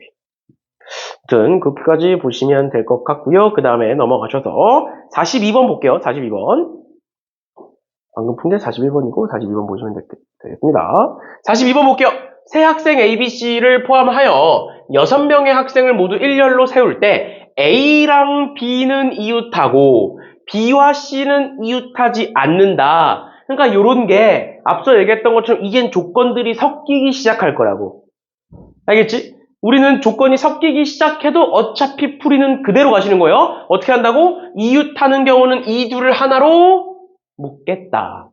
Speaker 1: 아무튼 그렇게까지 보시면 될 것 같고요. 그 다음에 넘어가셔서 42번 볼게요. 42번. 방금 푼 게 41번이고 42번 보시면 되겠습니다. 42번 볼게요. 새 학생 ABC를 포함하여 6명의 학생을 모두 일렬로 세울 때 A랑 B는 이웃하고 B와 C는 이웃하지 않는다. 그러니까 이런 게 앞서 얘기했던 것처럼 이젠 조건들이 섞이기 시작할 거라고. 알겠지? 우리는 조건이 섞이기 시작해도 어차피 풀이는 그대로 가시는 거예요. 어떻게 한다고? 이웃하는 경우는 이 둘을 하나로 묶겠다.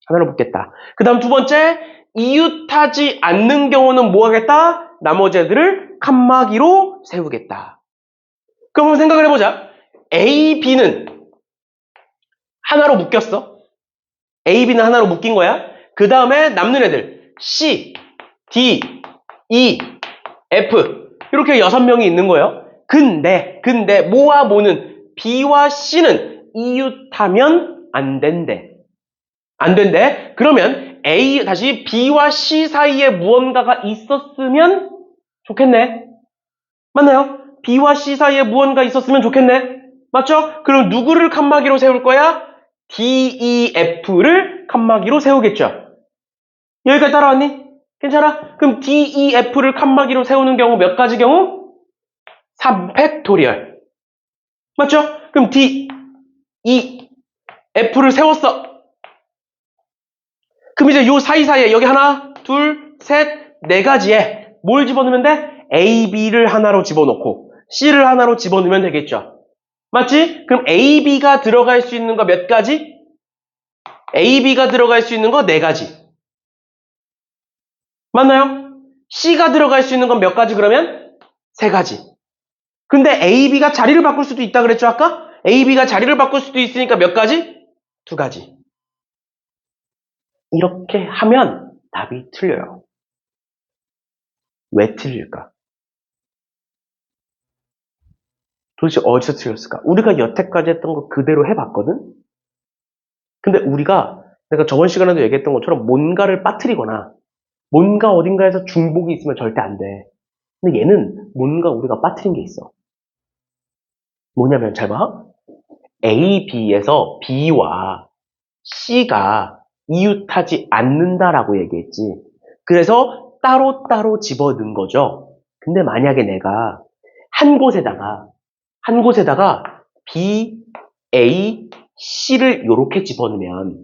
Speaker 1: 하나로 묶겠다. 그 다음 두 번째, 이웃하지 않는 경우는 뭐 하겠다? 나머지 애들을 칸막이로 세우겠다. 그럼 한번 생각을 해보자. A, B는 하나로 묶였어. A, B는 하나로 묶인 거야. 그 다음에 남는 애들 C, D, E, F 이렇게 6명이 있는 거예요. 근데 뭐와 뭐는 B와 C는 이웃하면 안 된대. 안 된대. 그러면 다시 B와 C 사이에 무언가가 있었으면 좋겠네. 맞나요? B와 C 사이에 무언가 있었으면 좋겠네. 맞죠? 그럼 누구를 칸막이로 세울 거야? D, E, F를 칸막이로 세우겠죠. 여기까지 따라왔니? 괜찮아? 그럼 D, E, F를 칸막이로 세우는 경우 몇 가지 경우? 3팩토리얼. 맞죠? 그럼 D, E, F를 세웠어. 그럼 이제 요 사이사이에 여기 하나, 둘, 셋, 4가지에 뭘 집어넣으면 돼? A, B를 하나로 집어넣고 C를 하나로 집어넣으면 되겠죠. 맞지? 그럼 A, B가 들어갈 수 있는 거 몇 가지? A, B가 들어갈 수 있는 거 4가지. 맞나요? C가 들어갈 수 있는 건 몇 가지 그러면? 3가지. 근데 A, B가 자리를 바꿀 수도 있다 그랬죠 아까? A, B가 자리를 바꿀 수도 있으니까 몇 가지? 2가지. 이렇게 하면 답이 틀려요. 왜 틀릴까? 도대체 어디서 틀렸을까? 우리가 여태까지 했던 거 그대로 해봤거든? 근데 내가 저번 시간에도 얘기했던 것처럼 뭔가를 빠뜨리거나 뭔가 어딘가에서 중복이 있으면 절대 안 돼. 근데 얘는 뭔가 우리가 빠뜨린 게 있어. 뭐냐면 잘 봐. A, B에서 B와 C가 이웃하지 않는다라고 얘기했지. 그래서 따로따로 집어넣은 거죠. 근데 만약에 내가 한 곳에다가 B, A, C를 이렇게 집어넣으면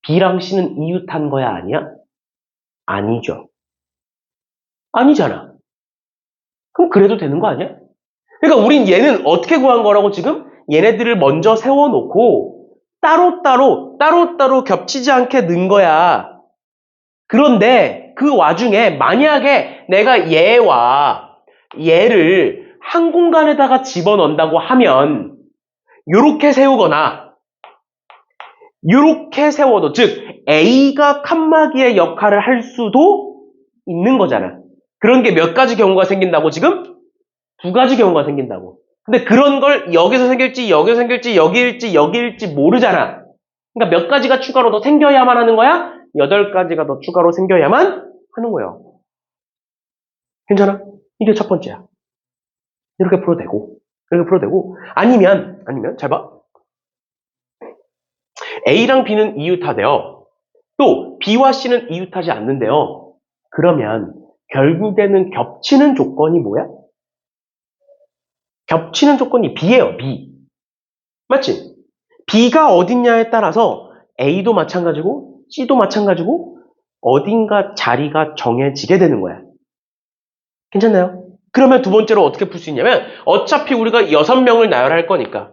Speaker 1: B랑 C는 이웃한 거야, 아니야? 아니죠. 아니잖아. 그럼 그래도 되는 거 아니야? 그러니까 우린 얘는 어떻게 구한 거라고 지금? 얘네들을 먼저 세워놓고 따로따로 겹치지 않게 넣은 거야. 그런데 그 와중에 만약에 내가 얘와 얘를 한 공간에다가 집어넣는다고 하면 요렇게 세우거나 요렇게 세워도 즉 A가 칸막이의 역할을 할 수도 있는 거잖아. 그런 게 몇 가지 경우가 생긴다고 지금? 두 가지 경우가 생긴다고. 근데 그런 걸 여기서 생길지 여기서 생길지 여기일지 모르잖아. 그러니까 몇 가지가 추가로 더 생겨야만 하는 거야? 8가지가 더 추가로 생겨야만 하는 거예요. 괜찮아? 이게 첫 번째야. 이렇게 풀어도 되고 아니면 잘 봐. A랑 B는 이웃하대요. 또 B와 C는 이웃하지 않는데요. 그러면 결국에는 겹치는 조건이 뭐야? 겹치는 조건이 B예요, B. 맞지? B가 어딨냐에 따라서 A도 마찬가지고 C도 마찬가지고 어딘가 자리가 정해지게 되는 거야. 괜찮나요? 그러면 두 번째로 어떻게 풀 수 있냐면 어차피 우리가 6명을 나열할 거니까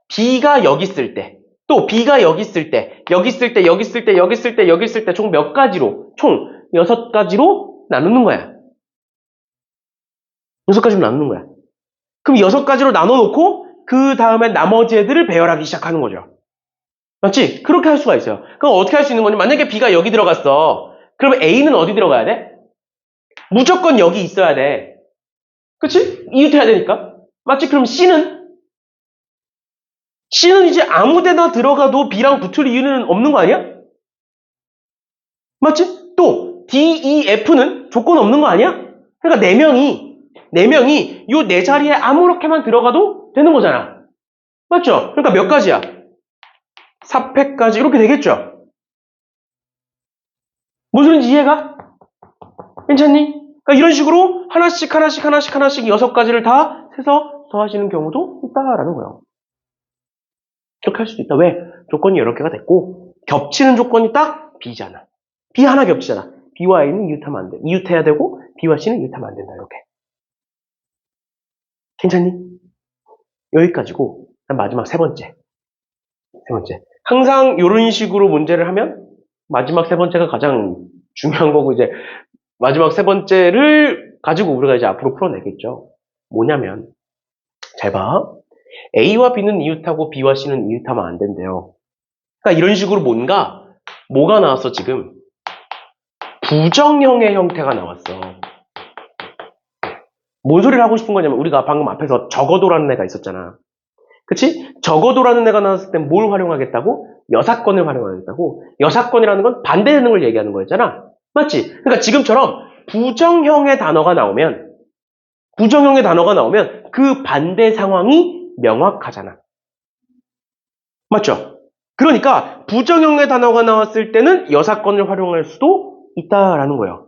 Speaker 1: B가 여기 있을 때 또 B가 여기 있을 때 여기 있을 때 총 몇 가지로? 총 6가지로 나누는 거야. 6가지로 나누는 거야. 그럼 6가지로 나눠놓고 그 다음에 나머지 애들을 배열하기 시작하는 거죠. 맞지? 그렇게 할 수가 있어요. 그럼 어떻게 할 수 있는 거니? 만약에 B가 여기 들어갔어. 그러면 A는 어디 들어가야 돼? 무조건 여기 있어야 돼. 그치? 이웃해야 되니까. 맞지? 그럼 C는 이제 아무 데나 들어가도 B랑 붙을 이유는 없는 거 아니야? 맞지? 또 D, E, F는 조건 없는 거 아니야? 그러니까 4명이 요 네 자리에 아무렇게만 들어가도 되는 거잖아. 맞죠? 그러니까 몇 가지야? 4패까지 이렇게 되겠죠? 무슨 소리인지 이해가? 괜찮니? 그러니까 이런 식으로 하나씩 6가지를 다 세서 더하시는 경우도 있다라는 거예요. 이렇게 할 수도 있다. 왜? 조건이 여러 개가 됐고 겹치는 조건이 딱 B잖아. B 하나 겹치잖아. B와 A는 이웃하면 안 돼. 이웃해야 되고 B와 C는 이웃하면 안 된다. 이렇게. 괜찮니? 여기까지고 마지막 세 번째. 항상 이런 식으로 문제를 하면 마지막 세 번째가 가장 중요한 거고 이제 마지막 세 번째를 가지고 우리가 이제 앞으로 풀어내겠죠. 뭐냐면 잘 봐. A와 B는 이웃하고 B와 C는 이웃하면 안 된대요. 그러니까 이런 식으로 뭐가 나왔어 지금? 부정형의 형태가 나왔어. 뭔 소리를 하고 싶은 거냐면 우리가 방금 앞에서 적어도라는 애가 있었잖아. 그치? 적어도라는 애가 나왔을 땐 뭘 활용하겠다고? 여사건을 활용하겠다고? 여사건이라는 건 반대되는 걸 얘기하는 거였잖아. 맞지? 그러니까 지금처럼 부정형의 단어가 나오면 그 반대 상황이 명확하잖아. 맞죠? 그러니까 부정형의 단어가 나왔을 때는 여사건을 활용할 수도 있다라는 거예요.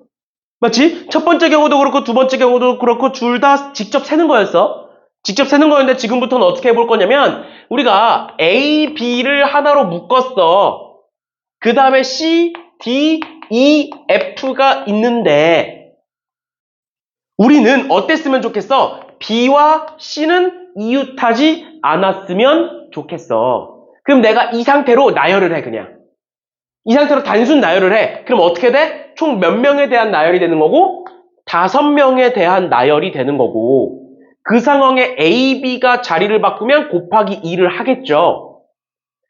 Speaker 1: 맞지? 첫 번째 경우도 그렇고 두 번째 경우도 그렇고 둘 다 직접 세는 거였어. 직접 세는 거였는데 지금부터는 어떻게 해볼 거냐면 우리가 A, B를 하나로 묶었어. 그 다음에 C, D, E, F가 있는데 우리는 어땠으면 좋겠어? B와 C는 이웃하지 않았으면 좋겠어. 그럼 내가 이 상태로 나열을 해 그냥. 이 상태로 단순 나열을 해. 그럼 어떻게 돼? 총 몇 명에 대한 나열이 되는 거고 5명에 대한 나열이 되는 거고 그 상황에 A, B가 자리를 바꾸면 곱하기 2를 하겠죠.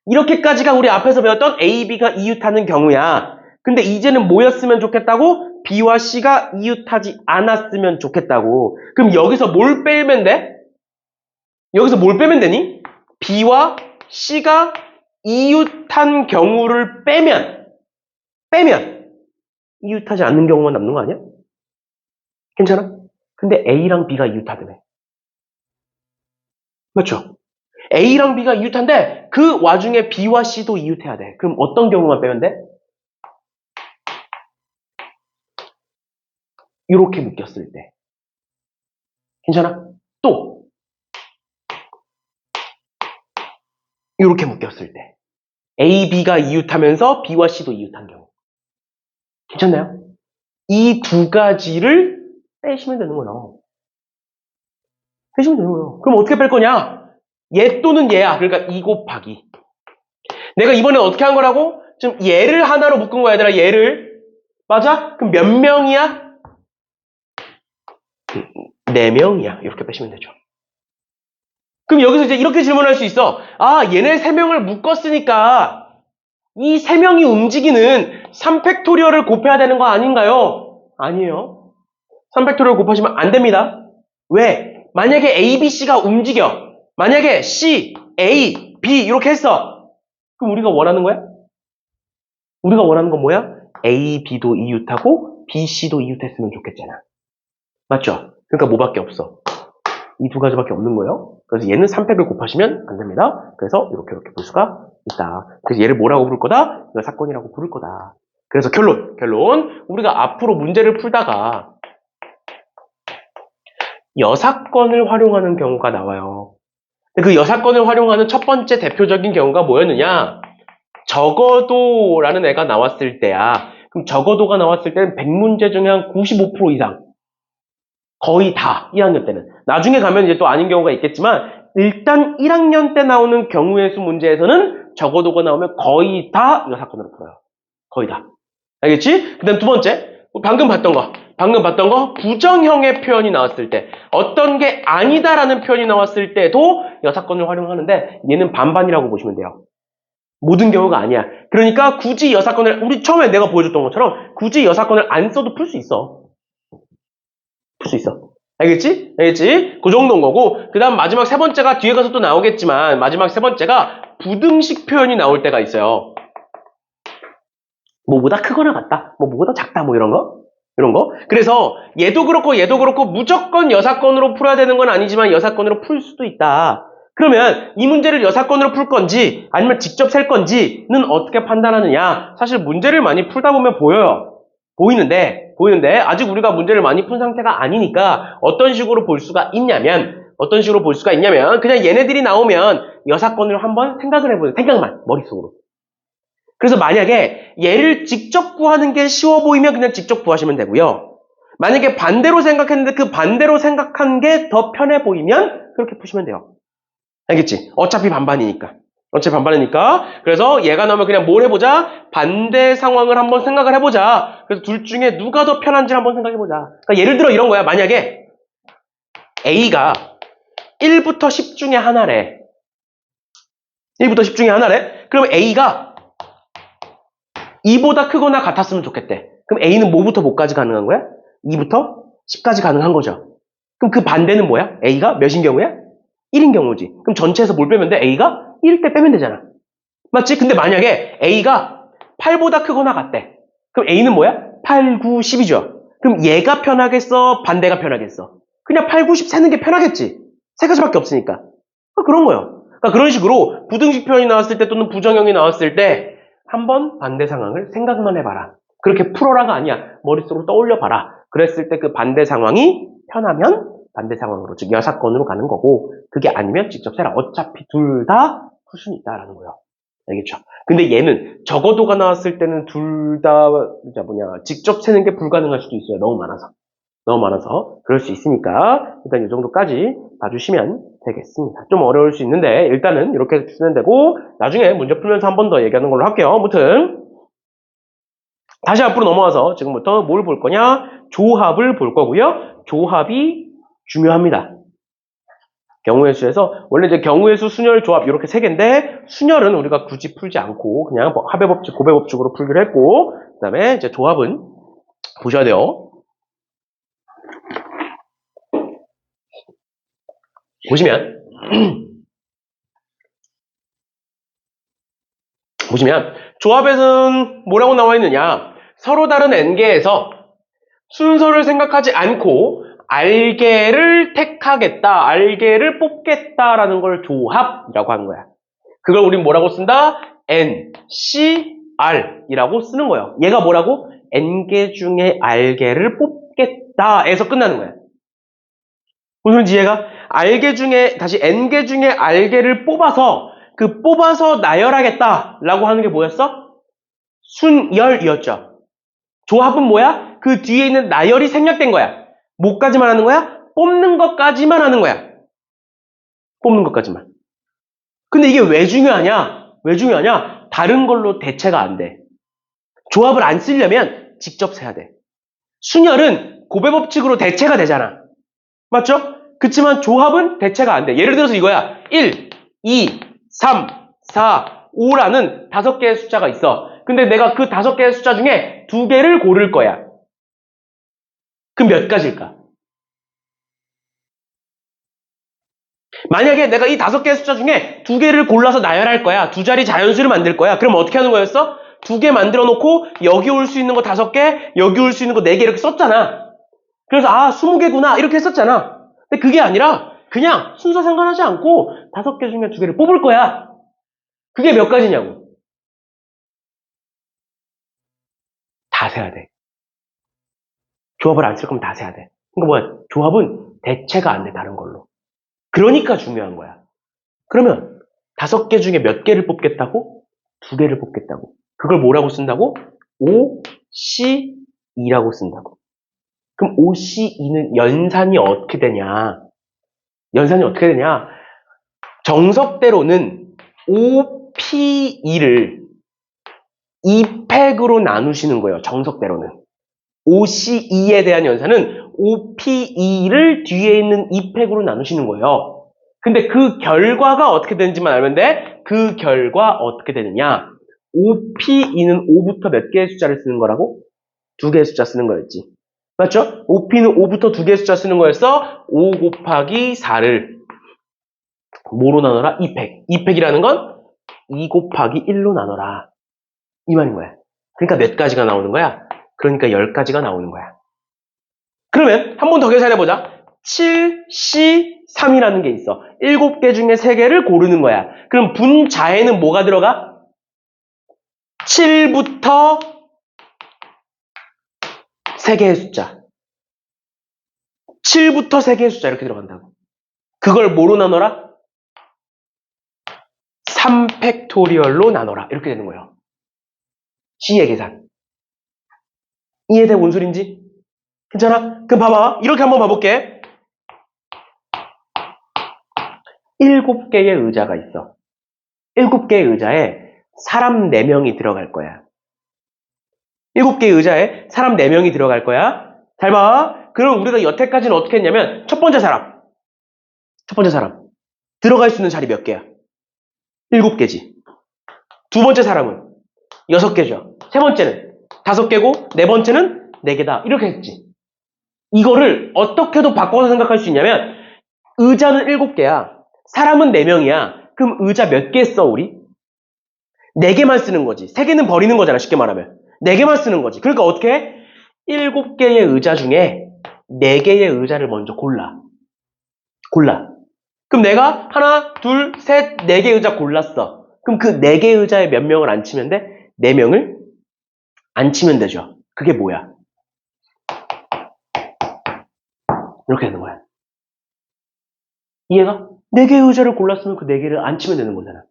Speaker 1: 이렇게까지가 우리 앞에서 배웠던 A, B가 이웃하는 경우야. 근데 이제는 뭐였으면 좋겠다고? B와 C가 이웃하지 않았으면 좋겠다고. 그럼 여기서 뭘 빼면 돼? 여기서 뭘 빼면 되니? B와 C가 이웃한 경우를 빼면 이웃하지 않는 경우만 남는 거 아니야? 괜찮아? 근데 A랑 B가 이웃하더래. 그렇죠? A랑 B가 이웃한데 그 와중에 B와 C도 이웃해야 돼. 그럼 어떤 경우만 빼면 돼? 이렇게 묶였을 때. 괜찮아? 또 이렇게 묶였을 때. A, B가 이웃하면서 B와 C도 이웃한 경우. 괜찮나요? 이 두 가지를 빼시면 되는 거예요. 빼시면 되는 거예요. 그럼 어떻게 뺄 거냐? 얘 또는 얘야. 그러니까 2 곱하기. 내가 이번에 어떻게 한 거라고? 지금 얘를 하나로 묶은 거야, 얘들아. 얘를. 맞아? 그럼 몇 명이야? 4명이야. 이렇게 빼시면 되죠. 그럼 여기서 이제 이렇게 질문할 수 있어. 아, 얘네 3명을 묶었으니까 이 3명이 움직이는 3팩토리얼을 곱해야 되는 거 아닌가요? 아니에요. 3팩토리얼 곱하시면 안 됩니다. 왜? 만약에 A, B, C가 움직여. 만약에 C, A, B 이렇게 했어. 그럼 우리가 원하는 거야? 우리가 원하는 건 뭐야? A, B도 이웃하고 B, C도 이웃했으면 좋겠잖아. 맞죠? 그러니까 뭐밖에 없어? 이 두 가지밖에 없는 거예요. 그래서 얘는 3팩을 곱하시면 안 됩니다. 그래서 이렇게 볼 수가 있다. 그래서 얘를 뭐라고 부를 거다? 여사건이라고 부를 거다. 그래서 결론. 우리가 앞으로 문제를 풀다가 여사건을 활용하는 경우가 나와요. 그 여사건을 활용하는 첫 번째 대표적인 경우가 뭐였느냐? 적어도라는 애가 나왔을 때야. 그럼 적어도가 나왔을 때는 100문제 중에 한 95% 이상. 거의 다 1학년 때는. 나중에 가면 이제 또 아닌 경우가 있겠지만 일단 1학년 때 나오는 경우의 수 문제에서는 적어도가 나오면 거의 다 여사건으로 풀어요. 거의 다. 알겠지? 그 다음 두 번째. 방금 봤던 거 부정형의 표현이 나왔을 때 어떤 게 아니다라는 표현이 나왔을 때도 여사건을 활용하는데 얘는 반반이라고 보시면 돼요. 모든 경우가 아니야. 그러니까 굳이 여사건을 우리 처음에 내가 보여줬던 것처럼 굳이 여사건을 안 써도 풀 수 있어. 풀 수 있어. 알겠지? 그 정도인 거고 그 다음 마지막 세 번째가 뒤에 가서 또 나오겠지만 마지막 세 번째가 부등식 표현이 나올 때가 있어요. 뭐보다 크거나 같다. 뭐보다 작다. 이런 거. 그래서 얘도 그렇고 무조건 여사건으로 풀어야 되는 건 아니지만 여사건으로 풀 수도 있다. 그러면 이 문제를 여사건으로 풀 건지 아니면 직접 셀 건지는 어떻게 판단하느냐. 사실 문제를 많이 풀다 보면 보여요. 보이는데 아직 우리가 문제를 많이 푼 상태가 아니니까 어떤 식으로 볼 수가 있냐면 그냥 얘네들이 나오면 여사건을 한번 생각을 해보세요. 생각만 머릿속으로. 그래서 만약에 얘를 직접 구하는 게 쉬워 보이면 그냥 직접 구하시면 되고요. 만약에 반대로 생각했는데 그 반대로 생각한 게 더 편해 보이면 그렇게 푸시면 돼요. 알겠지? 어차피 반반이니까. 그래서 얘가 나오면 그냥 뭘 해보자? 반대 상황을 한번 생각을 해보자. 그래서 둘 중에 누가 더 편한지 한번 생각해보자. 그러니까 예를 들어 이런 거야. 만약에 A가 1부터 10 중에 하나래. 그럼 A가 2보다 크거나 같았으면 좋겠대. 그럼 A는 뭐부터 뭐까지 가능한 거야? 2부터 10까지 가능한 거죠. 그럼 그 반대는 뭐야? A가 몇인 경우야? 1인 경우지. 그럼 전체에서 뭘 빼면 돼? A가 1일 때 빼면 되잖아. 맞지? 근데 만약에 A가 8보다 크거나 같대. 그럼 A는 뭐야? 8, 9, 10이죠. 그럼 얘가 편하겠어? 반대가 편하겠어? 그냥 8, 9, 10 세는 게 편하겠지. 세 가지밖에 없으니까. 그런 거예요. 그러니까 그런 식으로 부등식 표현이 나왔을 때 또는 부정형이 나왔을 때 한번 반대 상황을 생각만 해봐라. 그렇게 풀어라가 아니야. 머릿속으로 떠올려봐라. 그랬을 때 그 반대 상황이 편하면 반대 상황으로, 즉 여사건으로 가는 거고 그게 아니면 직접 세라. 어차피 둘 다 풀 수는 있다라는 거예요. 알겠죠? 근데 얘는 적어도가 나왔을 때는 둘 다 직접 세는 게 불가능할 수도 있어요. 너무 많아서 그럴 수 있으니까 일단 이 정도까지 봐주시면 되겠습니다. 좀 어려울 수 있는데 일단은 이렇게 쓰면 되고 나중에 문제 풀면서 한 번 더 얘기하는 걸로 할게요. 아무튼 다시 앞으로 넘어와서 지금부터 뭘 볼 거냐? 조합을 볼 거고요. 조합이 중요합니다. 경우의 수에서 원래 이제 경우의 수, 순열, 조합 이렇게 세 개인데 순열은 우리가 굳이 풀지 않고 그냥 합의 법칙, 고배 법칙으로 풀기로 했고 그다음에 이제 조합은 보셔야 돼요. 보시면 조합에서는 뭐라고 나와 있느냐? 서로 다른 n개에서 순서를 생각하지 않고 알게를 택하겠다, 알게를 뽑겠다라는 걸 조합이라고 하는 거야. 그걸 우린 뭐라고 쓴다? NCR이라고 쓰는 거예요. 얘가 뭐라고? N개 중에 알게를 뽑겠다에서 끝나는 거야. 무슨 소리인지 이해가? 알게 중에, 다시 N개 중에 알게를 뽑아서, 그 뽑아서 나열하겠다라고 하는 게 뭐였어? 순열이었죠. 조합은 뭐야? 그 뒤에 있는 나열이 생략된 거야. 뭐까지만 하는 거야? 뽑는 것까지만 하는 거야. 뽑는 것까지만. 근데 이게 왜 중요하냐? 왜 중요하냐? 다른 걸로 대체가 안 돼. 조합을 안 쓰려면 직접 세야 돼. 순열은 고배 법칙으로 대체가 되잖아. 맞죠? 그치만 조합은 대체가 안 돼. 예를 들어서 이거야. 1, 2, 3, 4, 5라는 5개의 숫자가 있어. 근데 내가 그 5개의 숫자 중에 2개를 고를 거야. 그럼 몇 가지일까? 만약에 내가 이 5개의 숫자 중에 2개를 골라서 나열할 거야. 2자리 자연수를 만들 거야. 그럼 어떻게 하는 거였어? 2개 만들어 놓고 여기 올 수 있는 거 5개, 여기 올 수 있는 거 4개 이렇게 썼잖아. 그래서 20개구나 이렇게 했었잖아. 근데 그게 아니라 그냥 순서 상관하지 않고 5개 중에 2개를 뽑을 거야. 그게 몇 가지냐고. 다 세야 돼. 조합을 안 쓸 거면 다 세야 돼. 그러니까 뭐야? 조합은 대체가 안 돼, 다른 걸로. 그러니까 중요한 거야. 그러면 5개 중에 몇 개를 뽑겠다고? 2개를 뽑겠다고. 그걸 뭐라고 쓴다고? OC2라고 쓴다고. 그럼 OC2는 연산이 어떻게 되냐? 연산이 어떻게 되냐? 정석대로는 OP2를 2팩으로 나누시는 거예요. 정석대로는. OC2에 대한 연산은 OP2를 뒤에 있는 2팩으로 나누시는 거예요. 근데 그 결과가 어떻게 되는지만 알면 돼. 그 결과 어떻게 되느냐. OP2는 5부터 몇 개의 숫자를 쓰는 거라고? 2개의 숫자 쓰는 거였지. 맞죠? OP는 5부터 2개의 숫자 쓰는 거였어. 5 곱하기 4를 뭐로 나눠라? 2팩. 2팩이라는 건 2 곱하기 1로 나눠라. 이 말인 거야. 그러니까 몇 가지가 나오는 거야? 그러니까 10가지가 나오는 거야. 그러면 한 번 더 계산해보자. 7C3이라는 게 있어. 7개 중에 3개를 고르는 거야. 그럼 분자에는 뭐가 들어가? 7부터 3개의 숫자. 7부터 3개의 숫자 이렇게 들어간다고. 그걸 뭐로 나눠라? 3팩토리얼로 나눠라. 이렇게 되는 거예요. C의 계산. 이해돼? 뭔 소린지? 괜찮아? 그럼 봐봐. 이렇게 한번 봐볼게. 7개의 의자가 있어. 7개의 의자에 사람 4명이 들어갈 거야. 7개의 의자에 사람 4명이 들어갈 거야. 잘 봐. 그럼 우리가 여태까지는 어떻게 했냐면 첫 번째 사람 들어갈 수 있는 자리 몇 개야? 7개지. 두 번째 사람은 6개죠. 세 번째는 5개고 네 번째는 4개다. 이렇게 했지. 이거를 어떻게도 바꿔서 생각할 수 있냐면 의자는 7개야. 사람은 4명이야. 그럼 의자 몇 개 써 우리? 4개만 쓰는 거지. 3개는 버리는 거잖아. 쉽게 말하면. 4개만 쓰는 거지. 그러니까 어떻게 해? 7개의 의자 중에 4개의 의자를 먼저 골라. 그럼 내가 하나, 둘, 셋, 4개 의자 골랐어. 그럼 그 4개 의자에 몇 명을 앉히면 돼? 4명을 앉히면 되죠. 그게 뭐야? 이렇게 되는 거야. 이해가? 4개의 의자를 골랐으면 그 4개를 앉히면 되는 거잖아.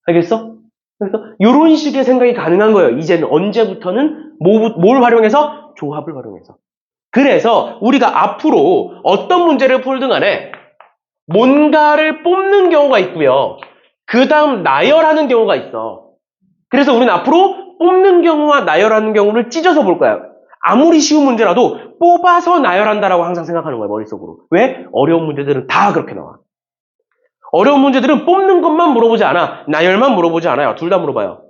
Speaker 1: 알겠어? 그래서 이런 식의 생각이 가능한 거예요. 이제는 언제부터는 뭘 활용해서? 조합을 활용해서. 그래서 우리가 앞으로 어떤 문제를 풀든 간에 뭔가를 뽑는 경우가 있고요. 그 다음 나열하는 경우가 있어. 그래서 우리는 앞으로 뽑는 경우와 나열하는 경우를 찢어서 볼 거야. 아무리 쉬운 문제라도 뽑아서 나열한다라고 항상 생각하는 거야, 머릿속으로. 왜? 어려운 문제들은 다 그렇게 나와. 어려운 문제들은 뽑는 것만 물어보지 않아. 나열만 물어보지 않아요. 둘 다 물어봐요.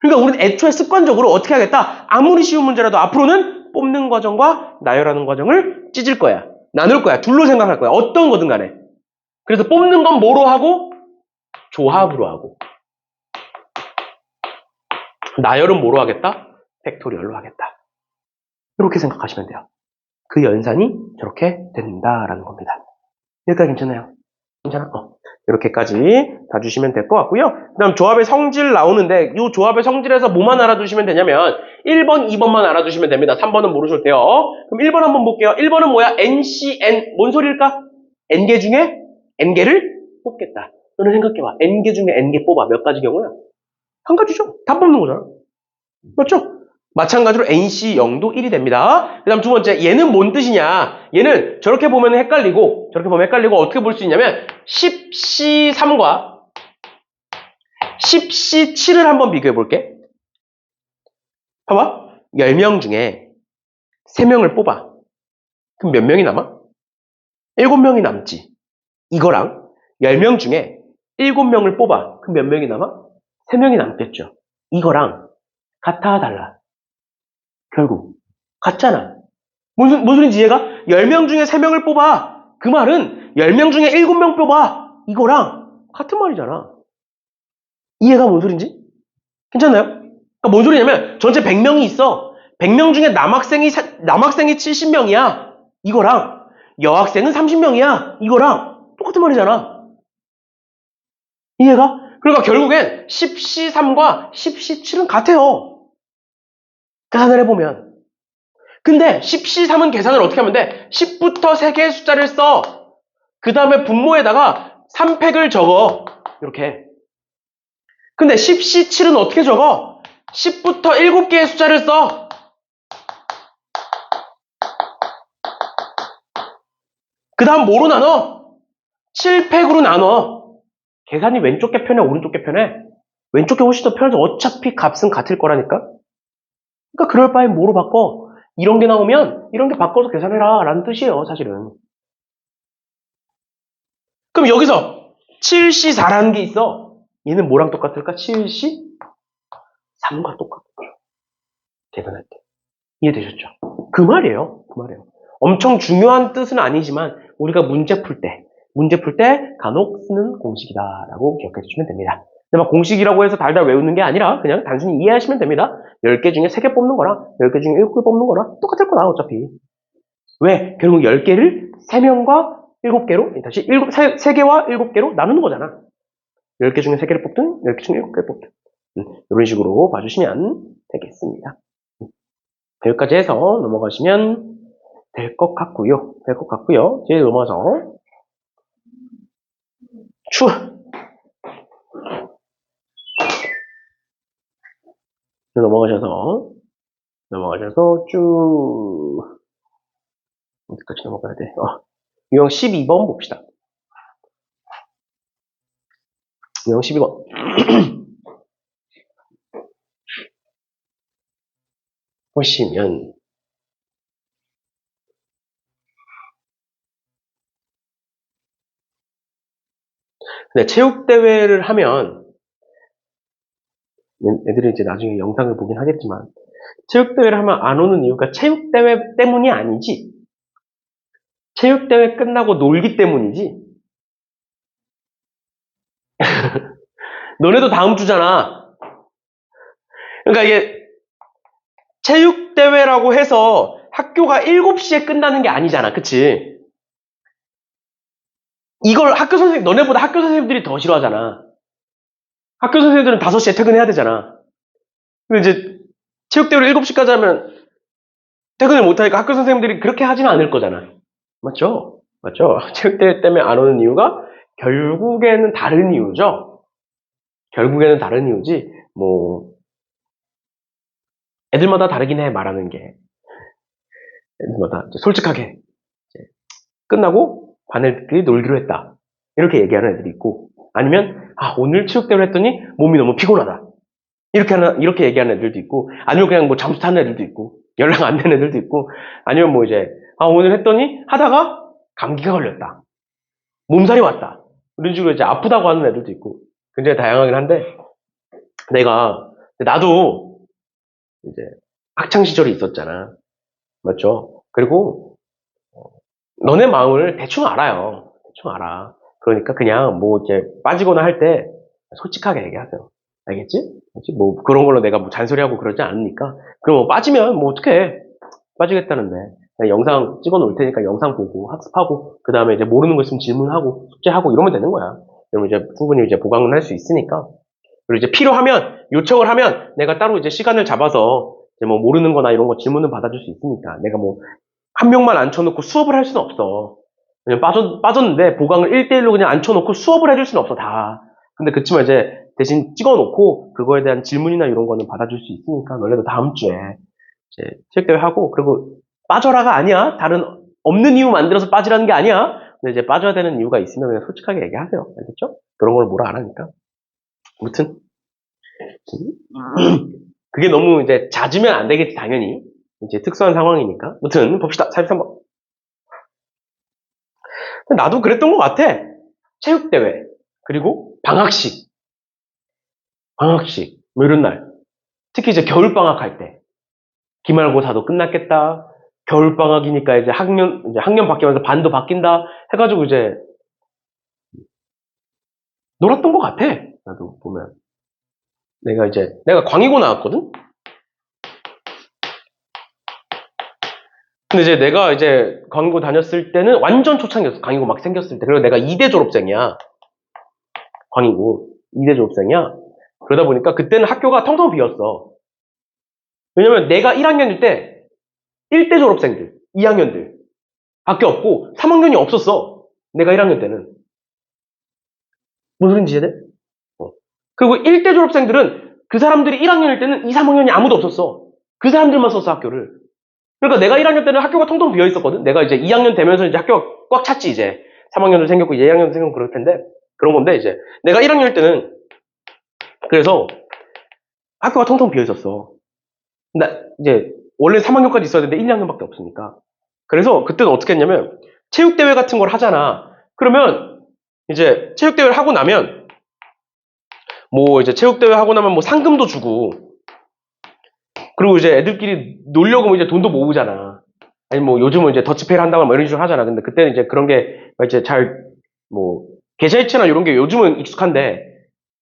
Speaker 1: 그러니까 우리는 애초에 습관적으로 어떻게 하겠다? 아무리 쉬운 문제라도 앞으로는 뽑는 과정과 나열하는 과정을 찢을 거야. 나눌 거야. 둘로 생각할 거야. 어떤 거든 간에. 그래서 뽑는 건 뭐로 하고? 조합으로 하고. 나열은 뭐로 하겠다? 팩토리얼로 하겠다. 이렇게 생각하시면 돼요. 그 연산이 저렇게 된다라는 겁니다. 여기까지 괜찮아요? 괜찮아? 이렇게까지 봐주시면 될 것 같고요. 그 다음 조합의 성질 나오는데 이 조합의 성질에서 뭐만 알아두시면 되냐면 1번, 2번만 알아두시면 됩니다. 3번은 모르셔도 돼요. 그럼 1번 한번 볼게요. 1번은 뭐야? NCN. 뭔 소리일까? N개 중에 N개를 뽑겠다. 너는 생각해봐. N개 중에 N개 뽑아. 몇 가지 경우야? 한 가지죠. 다 뽑는 거잖아. 맞죠? 마찬가지로 NC0도 1이 됩니다. 그 다음 두 번째, 얘는 뭔 뜻이냐? 얘는 저렇게 보면 헷갈리고, 어떻게 볼 수 있냐면, 10C3과 10C7을 한번 비교해 볼게. 봐봐. 10명 중에 3명을 뽑아. 그럼 몇 명이 남아? 7명이 남지. 이거랑 10명 중에 7명을 뽑아. 그럼 몇 명이 남아? 3명이 남겠죠. 이거랑 같아, 달라? 결국 같잖아. 무슨 소린지 이해가? 10명 중에 3명을 뽑아. 그 말은 10명 중에 7명 뽑아. 이거랑 같은 말이잖아. 이해가 뭔 소린지? 괜찮나요? 그러니까 뭔 소리냐면 전체 100명이 있어. 100명 중에 남학생이 70명이야. 이거랑 여학생은 30명이야. 이거랑 똑같은 말이잖아. 이해가? 그러니까 결국엔 10C3과 10C7은 같아요. 계산을 해보면. 근데 10C3은 계산을 어떻게 하면 돼? 10부터 3개의 숫자를 써. 그 다음에 분모에다가 3팩을 적어. 이렇게. 근데 10C7은 어떻게 적어? 10부터 7개의 숫자를 써. 그 다음 뭐로 나눠? 7팩으로 나눠. 계산이 왼쪽 게 편해, 오른쪽 게 편해? 왼쪽 게 훨씬 더 편해서 어차피 값은 같을 거라니까? 그러니까 그럴 바엔 뭐로 바꿔? 이런 게 나오면 이런 게 바꿔서 계산해라 라는 뜻이에요, 사실은. 그럼 여기서 7C4라는 게 있어. 얘는 뭐랑 똑같을까? 7C3과 똑같아. 계산할 때. 이해되셨죠? 그 말이에요. 엄청 중요한 뜻은 아니지만 우리가 문제 풀 때 간혹 쓰는 공식이다라고 기억해 주시면 됩니다. 근데 막 공식이라고 해서 달달 외우는 게 아니라 그냥 단순히 이해하시면 됩니다. 10개 중에 3개 뽑는 거랑 10개 중에 7개 뽑는 거랑 똑같을 거다 어차피. 왜? 결국 10개를 3명과 7개로 다시 3개와 7개로 나누는 거잖아. 10개 중에 3개를 뽑든 10개 중에 7개를 뽑든 이런 식으로 봐주시면 되겠습니다. 여기까지 해서 넘어가시면 될 것 같고요. 이제 넘어가서 넘어가셔서 쭉 어디까지 넘어가야 돼? 유형 12번 봅시다. 유형 12번. 보시면 근데 체육대회를 하면 애들이 이제 나중에 영상을 보긴 하겠지만 체육대회를 하면 안 오는 이유가 체육대회 때문이 아니지. 체육대회 끝나고 놀기 때문이지. 너네도 다음 주잖아. 그러니까 이게 체육대회라고 해서 학교가 7시에 끝나는 게 아니잖아. 그치? 이걸 너네보다 학교 선생님들이 더 싫어하잖아. 학교 선생님들은 5시에 퇴근해야 되잖아. 근데 이제 체육대회를 7시까지 하면 퇴근을 못하니까 학교 선생님들이 그렇게 하지는 않을 거잖아. 맞죠? 체육대회 때문에 안 오는 이유가 결국에는 다른 이유죠. 뭐 애들마다 다르긴 해, 말하는 게. 애들마다 솔직하게 끝나고 반 애들끼리 놀기로 했다. 이렇게 얘기하는 애들이 있고, 아니면 오늘 체육대회를 했더니 몸이 너무 피곤하다. 이렇게 얘기하는 애들도 있고, 아니면 그냥 뭐 잠수 타는 애들도 있고, 연락 안 되는 애들도 있고, 아니면 뭐 이제 오늘 했더니 하다가 감기가 걸렸다. 몸살이 왔다. 이런 식으로 이제 아프다고 하는 애들도 있고, 굉장히 다양하긴 한데, 나도 이제 학창 시절이 있었잖아. 맞죠? 그리고 너네 마음을 대충 알아요. 대충 알아. 그러니까 그냥 뭐 이제 빠지거나 할 때 솔직하게 얘기하세요. 알겠지? 뭐 그런 걸로 내가 뭐 잔소리하고 그러지 않으니까. 그럼 뭐 빠지면 뭐 어떡해. 빠지겠다는데. 그냥 영상 찍어 놓을 테니까 영상 보고 학습하고 그 다음에 이제 모르는 거 있으면 질문하고 숙제하고 이러면 되는 거야. 그러면 이제 충분히 이제 보강을 할 수 있으니까. 그리고 이제 필요하면 요청을 하면 내가 따로 이제 시간을 잡아서 이제 뭐 모르는 거나 이런 거 질문은 받아줄 수 있으니까. 내가 뭐 한 명만 앉혀놓고 수업을 할 수는 없어. 그냥 빠졌는데 보강을 1대1로 그냥 앉혀놓고 수업을 해줄 수는 없어, 다. 근데 그치만 이제 대신 찍어놓고 그거에 대한 질문이나 이런 거는 받아줄 수 있으니까 너네도 다음 주에 이제 체육대회 하고, 그리고 빠져라가 아니야. 다른 없는 이유 만들어서 빠지라는 게 아니야. 근데 이제 빠져야 되는 이유가 있으면 그냥 솔직하게 얘기하세요. 알겠죠? 그런 걸 뭐라 안 하니까. 아무튼 그게 너무 이제 잦으면 안 되겠지, 당연히. 이제 특수한 상황이니까. 아무튼 봅시다. 43번. 나도 그랬던 것 같아. 체육대회, 그리고 방학식, 뭐 이런 날. 특히 이제 겨울방학 할 때. 기말고사도 끝났겠다. 겨울방학이니까 이제 학년 바뀌면서 반도 바뀐다. 해가지고 이제 놀았던 것 같아. 나도 보면. 내가 광희고 나왔거든? 근데 이제 내가 이제 광희고 다녔을 때는 완전 초창기였어. 광희고 막 생겼을 때. 그리고 내가 2대 졸업생이야. 광희고 2대 졸업생이야. 그러다 보니까 그때는 학교가 텅텅 비었어. 왜냐면 내가 1학년일 때 1대 졸업생들, 2학년들 밖에 없고 3학년이 없었어. 내가 1학년 때는. 무슨 소린지 이해돼? 그리고 1대 졸업생들은 그 사람들이 1학년일 때는 2, 3학년이 아무도 없었어. 그 사람들만 썼어, 학교를. 그러니까 내가 1학년 때는 학교가 텅텅 비어 있었거든. 내가 이제 2학년 되면서 이제 학교가 꽉 찼지, 이제. 3학년도 생겼고, 2학년도 생겼고, 그럴 텐데. 그런 건데, 이제. 내가 1학년일 때는, 그래서 학교가 텅텅 비어 있었어. 근데 이제, 원래 3학년까지 있어야 되는데 1, 2학년밖에 없으니까. 그래서 그때는 어떻게 했냐면, 체육대회 같은 걸 하잖아. 그러면, 이제, 체육대회를 하고 나면, 뭐, 이제 체육대회 하고 나면 뭐 상금도 주고, 그리고 이제 애들끼리 놀려고 이제 돈도 모으잖아. 아니 뭐 요즘은 이제 더치페이를 한다고 뭐 이런 식으로 하잖아. 근데 그때는 이제 그런 게 이제 뭐 계좌이체나 이런 게 요즘은 익숙한데,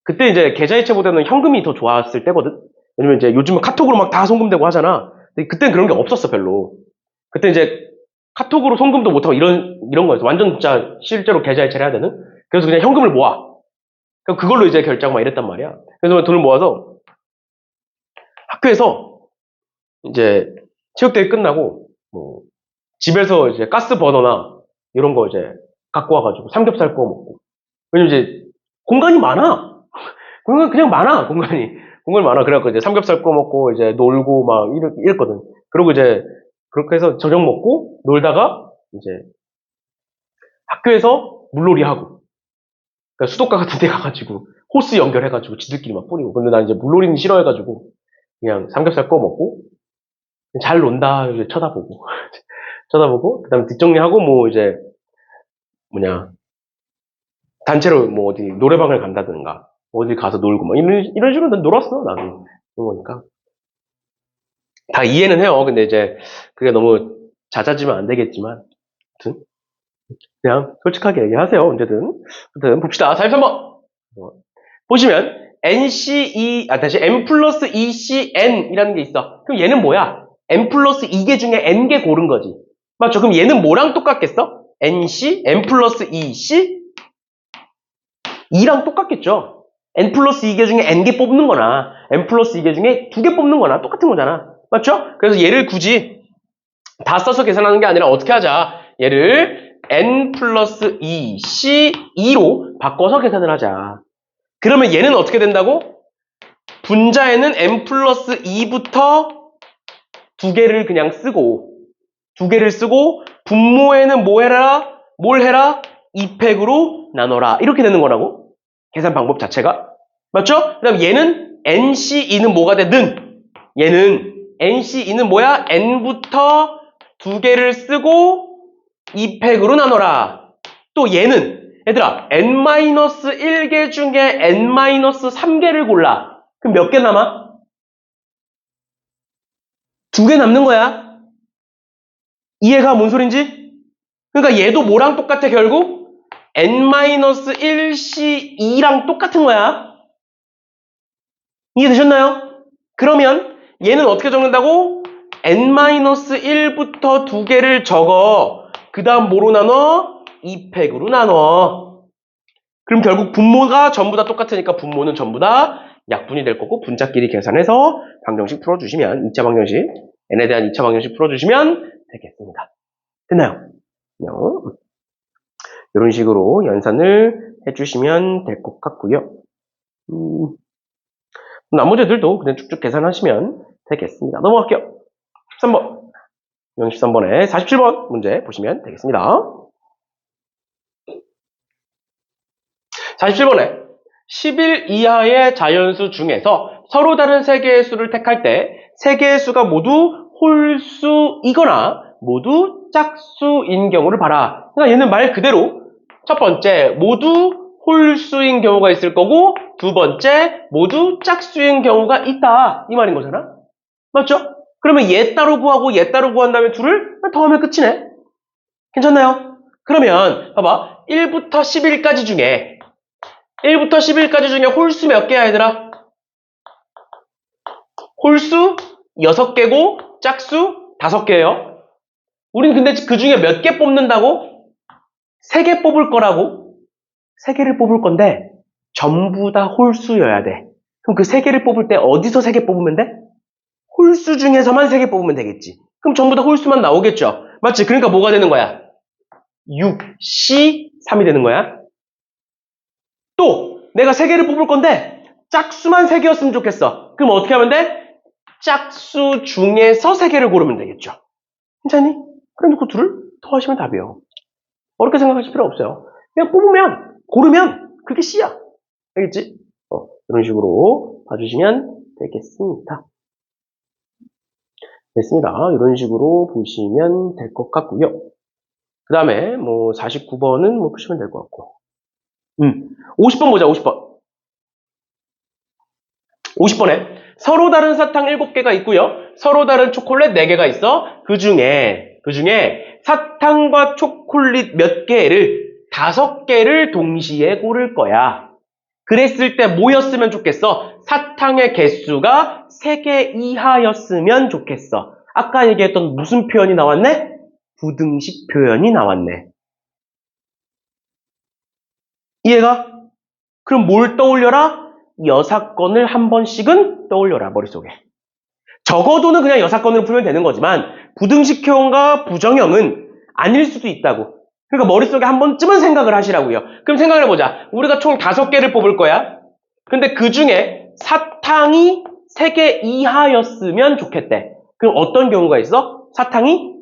Speaker 1: 그때 이제 계좌이체보다는 현금이 더 좋았을 때거든. 왜냐면 이제 요즘은 카톡으로 막 다 송금되고 하잖아. 근데 그때는 그런 게 없었어, 별로. 그때 이제 카톡으로 송금도 못하고 이런 거였어. 완전 진짜 실제로 계좌이체를 해야 되는. 그래서 그냥 현금을 모아. 그걸로 이제 결제하고 막 이랬단 말이야. 그래서 돈을 모아서 학교에서 이제 체육대회 끝나고 뭐 집에서 이제 가스 버너나 이런 거 이제 갖고 와가지고 삼겹살 구워 먹고. 왜냐면 이제 공간이 많아. 그냥 많아, 공간이 많아. 그래갖고 이제 삼겹살 구워 먹고 이제 놀고 막 이랬거든. 그리고 이제 그렇게 해서 저녁 먹고 놀다가 이제 학교에서 물놀이 하고, 그러니까 수도가 같은 데 가가지고 호스 연결해가지고 지들끼리 막 뿌리고. 근데 난 이제 물놀이는 싫어해가지고 그냥 삼겹살 구워 먹고 잘 논다 이제 쳐다보고 그다음에 뒷정리하고 뭐 이제 단체로 뭐 어디 노래방을 간다든가 어디 가서 놀고 뭐 이런 식으로 난 놀았어. 나도 그런 거니까 다 이해는 해요. 근데 이제 그게 너무 잦아지면 안 되겠지만 아무튼 그냥 솔직하게 얘기하세요. 언제든. 아무튼 봅시다. 43번 보시면 다시 n 플러스 2cn 이라는 게 있어. 그럼 얘는 뭐야? n 플러스 2개 중에 n개 고른 거지. 맞죠? 그럼 얘는 뭐랑 똑같겠어? n 플러스 2c 2랑 똑같겠죠? n 플러스 2개 중에 n개 뽑는 거나 n 플러스 2개 중에 2개 뽑는 거나 똑같은 거잖아. 맞죠? 그래서 얘를 굳이 다 써서 계산하는 게 아니라 어떻게 하자? 얘를 n 플러스 2c 2로 바꿔서 계산을 하자. 그러면 얘는 어떻게 된다고? 분자에는 n 플러스 2부터 2개를 그냥 쓰고, 2개를 쓰고 분모에는 뭘 해라? 2팩으로 나눠라. 이렇게 되는 거라고. 계산 방법 자체가. 맞죠? 그 다음 얘는 NC2는 뭐가 되든, 얘는 NC2는 뭐야? n부터 2개를 쓰고 2팩으로 나눠라. 또 얘는 얘들아 n-1개 중에 n-3개를 골라. 그럼 몇 개 남아? 2개 남는 거야. 이해가 뭔 소린지? 그러니까 얘도 뭐랑 똑같아 결국? n-1c2랑 똑같은 거야. 이해되셨나요? 그러면 얘는 어떻게 적는다고? n-1부터 두 개를 적어. 그 다음 뭐로 나눠? 2팩으로 나눠. 그럼 결국 분모가 전부 다 똑같으니까 분모는 전부 다 약분이 될 거고 분자끼리 계산해서 방정식 풀어주시면 2차 방정식 n에 대한 2차 방정식 풀어주시면 되겠습니다. 됐나요? 이런 식으로 연산을 해주시면 될 것 같고요. 나머지들도 그냥 쭉쭉 계산하시면 되겠습니다. 넘어갈게요. 13번. 13번에 47번 문제 보시면 되겠습니다. 47번에 10일 이하의 자연수 중에서 서로 다른 세 개의 수를 택할 때 세 개의 수가 모두 홀수이거나 모두 짝수인 경우를 봐라. 그러니까 얘는 말 그대로 첫 번째 모두 홀수인 경우가 있을 거고 두 번째 모두 짝수인 경우가 있다. 이 말인 거잖아. 맞죠? 그러면 얘 따로 구하고 얘 따로 구한 다음에 둘을 더하면 끝이네. 괜찮나요? 그러면 봐봐. 1부터 11까지 중에 홀수 몇 개야 얘들아? 홀수 6개고 짝수 5개예요. 우린 근데 그 중에 몇 개 뽑는다고? 3개 뽑을 거라고? 3개를 뽑을 건데 전부 다 홀수여야 돼. 그럼 그 3개를 뽑을 때 어디서 3개 뽑으면 돼? 홀수 중에서만 3개 뽑으면 되겠지. 그럼 전부 다 홀수만 나오겠죠. 맞지? 그러니까 뭐가 되는 거야? 6, C, 3이 되는 거야. 또 내가 3개를 뽑을 건데 짝수만 3개였으면 좋겠어. 그럼 어떻게 하면 돼? 짝수 중에서 3개를 고르면 되겠죠. 괜찮니? 그럼 그 둘을 더하시면 답이에요. 어렵게 생각하실 필요 없어요. 그냥 고르면 그게 C야. 알겠지? 이런 식으로 봐주시면 되겠습니다. 됐습니다. 이런 식으로 보시면 될 것 같고요. 그 다음에 49번은 보시면 될 것 같고 50번 보자. 50번에 서로 다른 사탕 7개가 있고요. 서로 다른 초콜릿 4개가 있어. 그 중에 사탕과 초콜릿 몇 개를 5개를 동시에 고를 거야. 그랬을 때 뭐였으면 좋겠어? 사탕의 개수가 3개 이하였으면 좋겠어. 아까 얘기했던 무슨 표현이 나왔네? 부등식 표현이 나왔네. 이해가? 그럼 뭘 떠올려라? 여사건을 한 번씩은 떠올려라, 머릿속에. 적어도는 그냥 여사건으로 풀면 되는 거지만 부등식형과 부정형은 아닐 수도 있다고. 그러니까 머릿속에 한 번쯤은 생각을 하시라고요. 그럼 생각을 해보자. 우리가 총 5개를 뽑을 거야. 근데 그 중에 사탕이 3개 이하였으면 좋겠대. 그럼 어떤 경우가 있어? 사탕이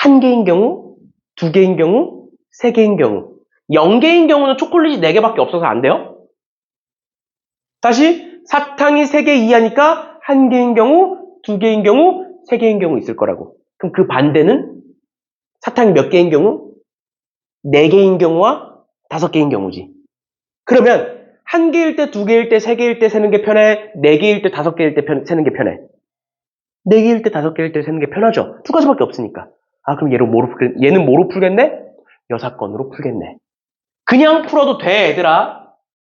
Speaker 1: 1개인 경우, 2개인 경우, 3개인 경우. 0개인 경우는 초콜릿이 4개밖에 없어서 안 돼요. 다시 사탕이 3개 이하니까 1개인 경우, 2개인 경우, 3개인 경우 있을 거라고. 그럼 그 반대는 사탕이 몇 개인 경우? 4개인 경우와 5개인 경우지. 그러면 1개일 때, 2개일 때, 3개일 때 세는 게 편해? 4개일 때, 5개일 때 세는 게 편해? 4개일 때, 5개일 때 세는 게 편하죠. 2가지밖에 없으니까. 그럼 얘는 뭐로 풀겠네? 여사건으로 풀겠네. 그냥 풀어도 돼, 얘들아.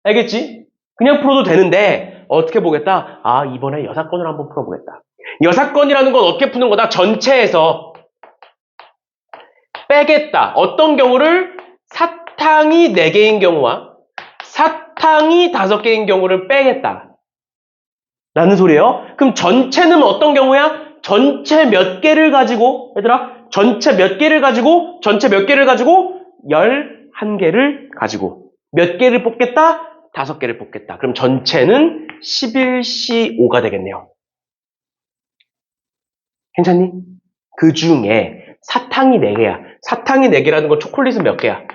Speaker 1: 알겠지? 그냥 풀어도 되는데 어떻게 보겠다? 이번에 여사건을 한번 풀어보겠다. 여사건이라는 건 어떻게 푸는 거다? 전체에서 빼겠다. 어떤 경우를? 사탕이 4개인 경우와 사탕이 5개인 경우를 빼겠다. 라는 소리예요. 그럼 전체는 어떤 경우야? 전체 몇 개를 가지고, 얘들아, 전체 몇 개를 가지고 11개를 가지고 몇 개를 뽑겠다? 5개를 뽑겠다. 그럼 전체는 11C5가 되겠네요. 괜찮니? 그 중에 사탕이 4개야. 사탕이 4개라는 건 초콜릿은 몇 개야?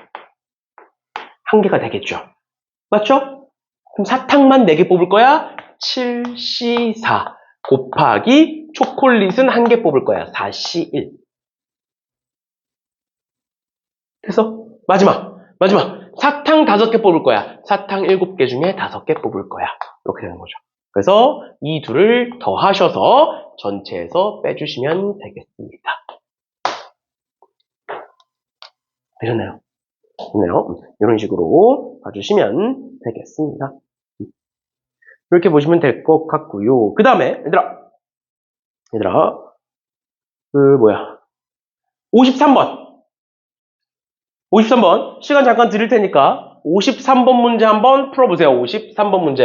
Speaker 1: 1개가 되겠죠. 맞죠? 그럼 사탕만 4개 뽑을 거야? 7C4 곱하기 초콜릿은 1개 뽑을 거야. 4C1. 그래서 마지막 사탕 5개 뽑을 거야. 사탕 7개 중에 5개 뽑을 거야. 이렇게 되는 거죠. 그래서 이 둘을 더하셔서 전체에서 빼주시면 되겠습니다. 되셨나요? 좋네요. 이런 식으로 봐주시면 되겠습니다. 이렇게 보시면 될 것 같고요. 그 다음에 얘들아 얘들아, 53번. 53번. 시간 잠깐 드릴 테니까 53번 문제 한번 풀어보세요. 53번 문제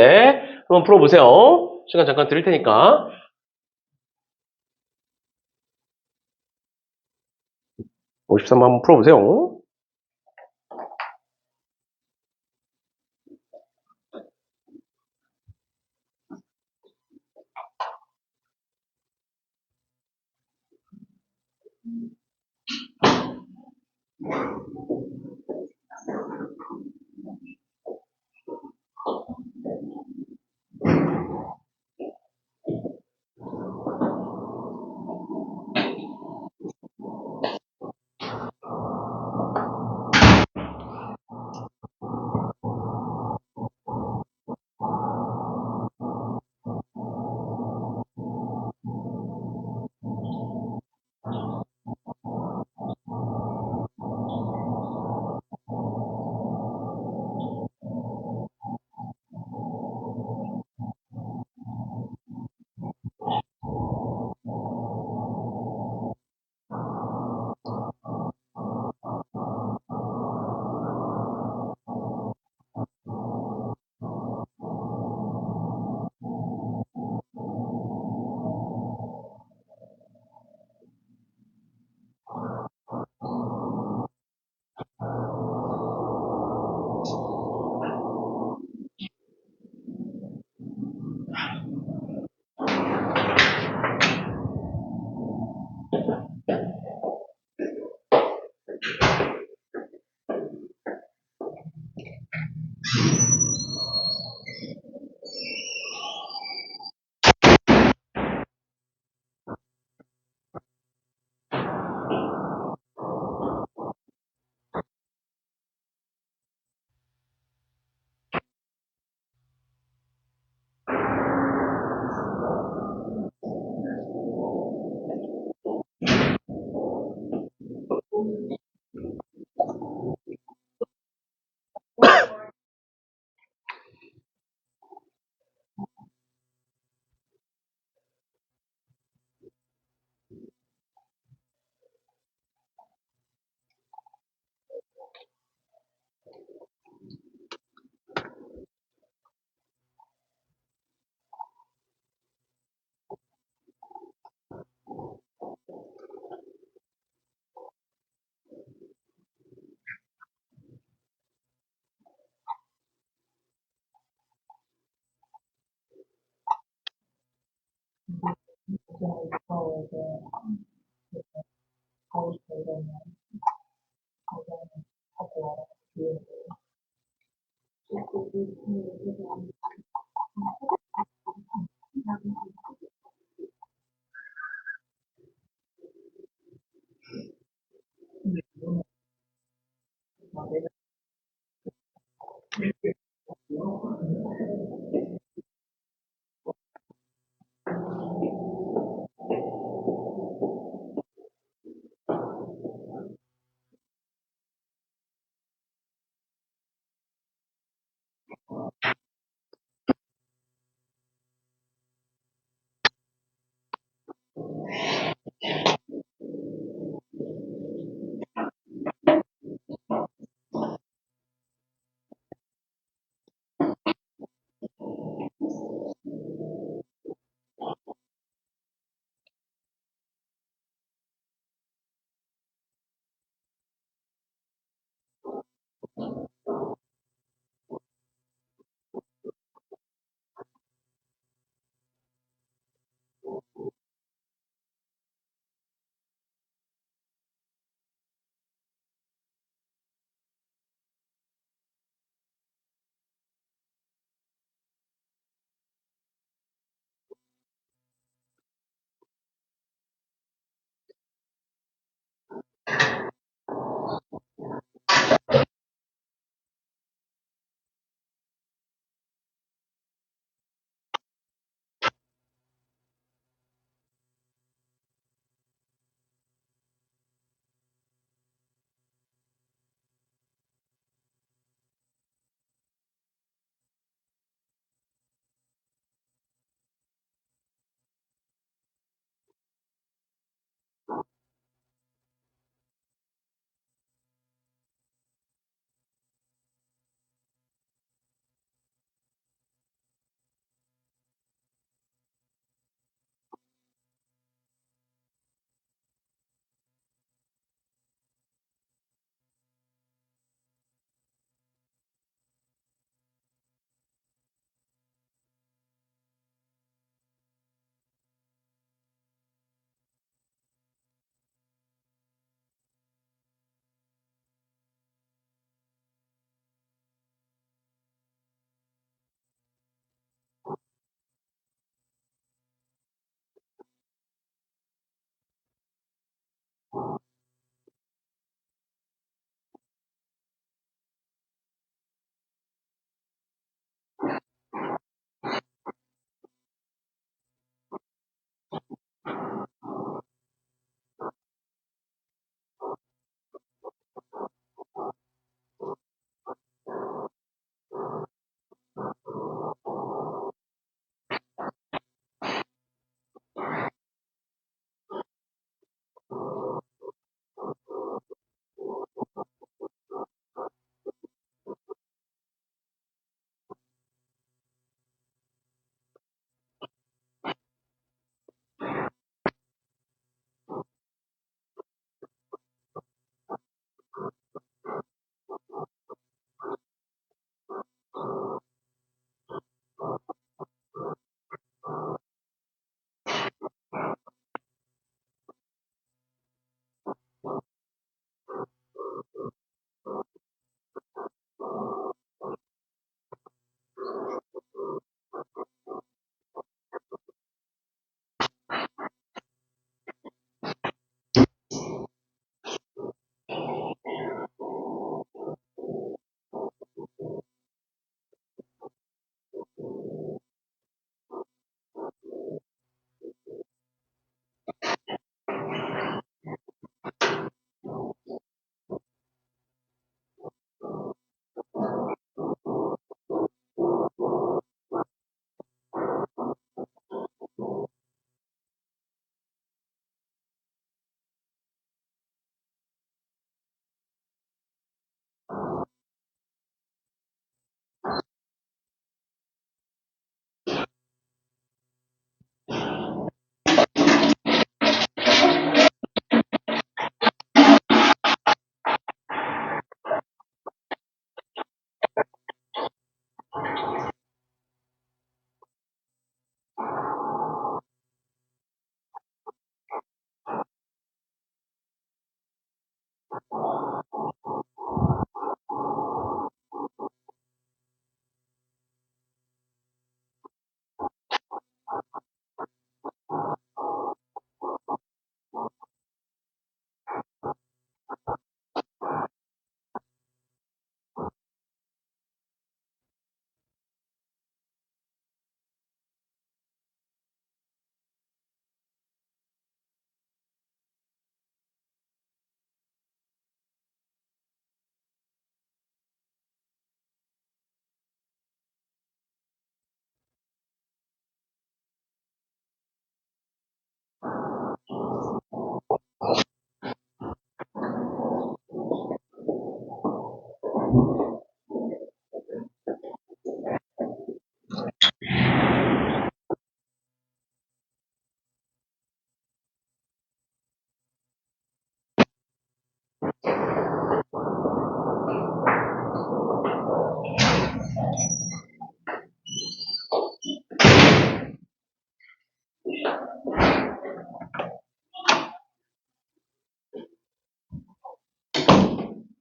Speaker 1: 한번 풀어보세요. 시간 잠깐 드릴 테니까. 53번 한번 풀어보세요.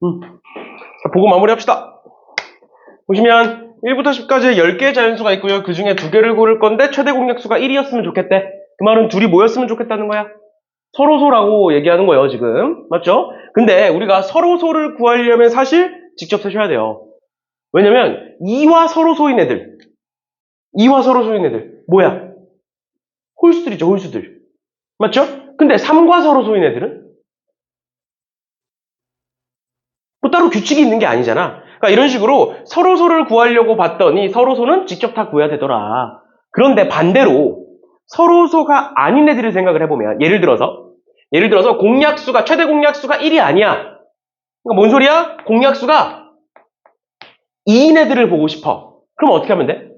Speaker 1: 자, 보고 마무리합시다. 보시면 1부터 10까지 10개의 자연수가 있고요. 그 중에 2개를 고를 건데 최대 공약수가 1이었으면 좋겠대. 그 말은 둘이 모였으면 좋겠다는 거야. 서로소라고 얘기하는 거예요, 지금. 맞죠? 근데 우리가 서로소를 구하려면 사실 직접 세셔야 돼요. 왜냐면 2와 서로소인 애들, 뭐야? 홀수들이죠, 홀수들. 맞죠? 근데 3과 서로소인 애들은 뭐 따로 규칙이 있는 게 아니잖아. 그러니까 이런 식으로 서로소를 구하려고 봤더니 서로소는 직접 다 구해야 되더라. 그런데 반대로 서로소가 아닌 애들을 생각을 해보면 예를 들어서 공약수가 최대 공약수가 1이 아니야. 그러니까 뭔 소리야? 공약수가 2인 애들을 보고 싶어. 그럼 어떻게 하면 돼?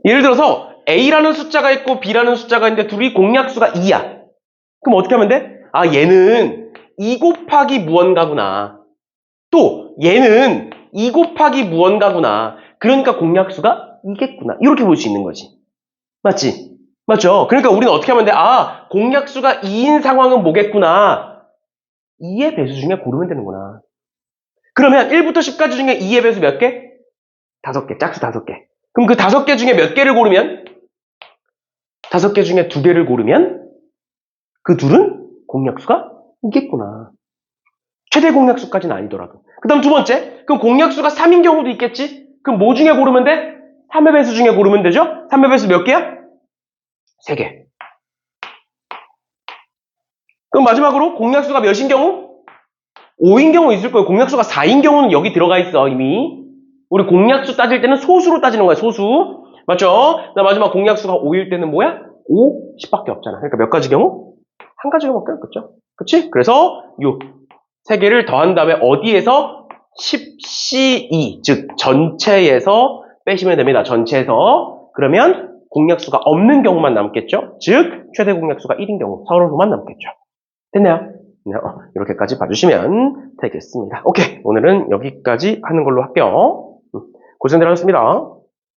Speaker 1: 예를 들어서 A라는 숫자가 있고 B라는 숫자가 있는데 둘이 공약수가 2야. 그럼 어떻게 하면 돼? 아, 얘는 2 곱하기 무언가구나. 또 얘는 2 곱하기 무언가구나. 그러니까 공약수가 2겠구나. 이렇게 볼 수 있는 거지. 맞지? 맞죠? 그러니까 우리는 어떻게 하면 돼? 아, 공약수가 2인 상황은 뭐겠구나. 2의 배수 중에 고르면 되는구나. 그러면 1부터 10까지 중에 2의 배수 몇 개? 5개. 짝수 5개. 그럼 그 5개 중에 몇 개를 고르면? 5개 중에 2개를 고르면 그 둘은 공약수가 2겠구나. 최대 공약수까지는 아니더라도. 그 다음 두 번째, 그럼 공약수가 3인 경우도 있겠지? 그럼 뭐 중에 고르면 돼? 3의 배수 중에 고르면 되죠? 3의 배수 몇 개야? 3개. 그럼 마지막으로 공약수가 몇인 경우? 5인 경우 있을 거예요. 공약수가 4인 경우는 여기 들어가 있어, 이미. 우리 공약수 따질 때는 소수로 따지는 거야, 소수. 맞죠? 나 마지막 공약수가 5일 때는 뭐야? 5, 10밖에 없잖아. 그러니까 몇 가지 경우? 한 가지 경우밖에 없겠죠? 그치? 그래서 요 3개를 더한 다음에 어디에서? 10C2, 즉 전체에서 빼시면 됩니다. 전체에서. 그러면 공약수가 없는 경우만 남겠죠? 즉 최대 공약수가 1인 경우 서로소만 남겠죠. 됐나요? 네, 이렇게까지 봐주시면 되겠습니다. 오케이, 오늘은 여기까지 하는 걸로 할게요. 고생들 하셨습니다.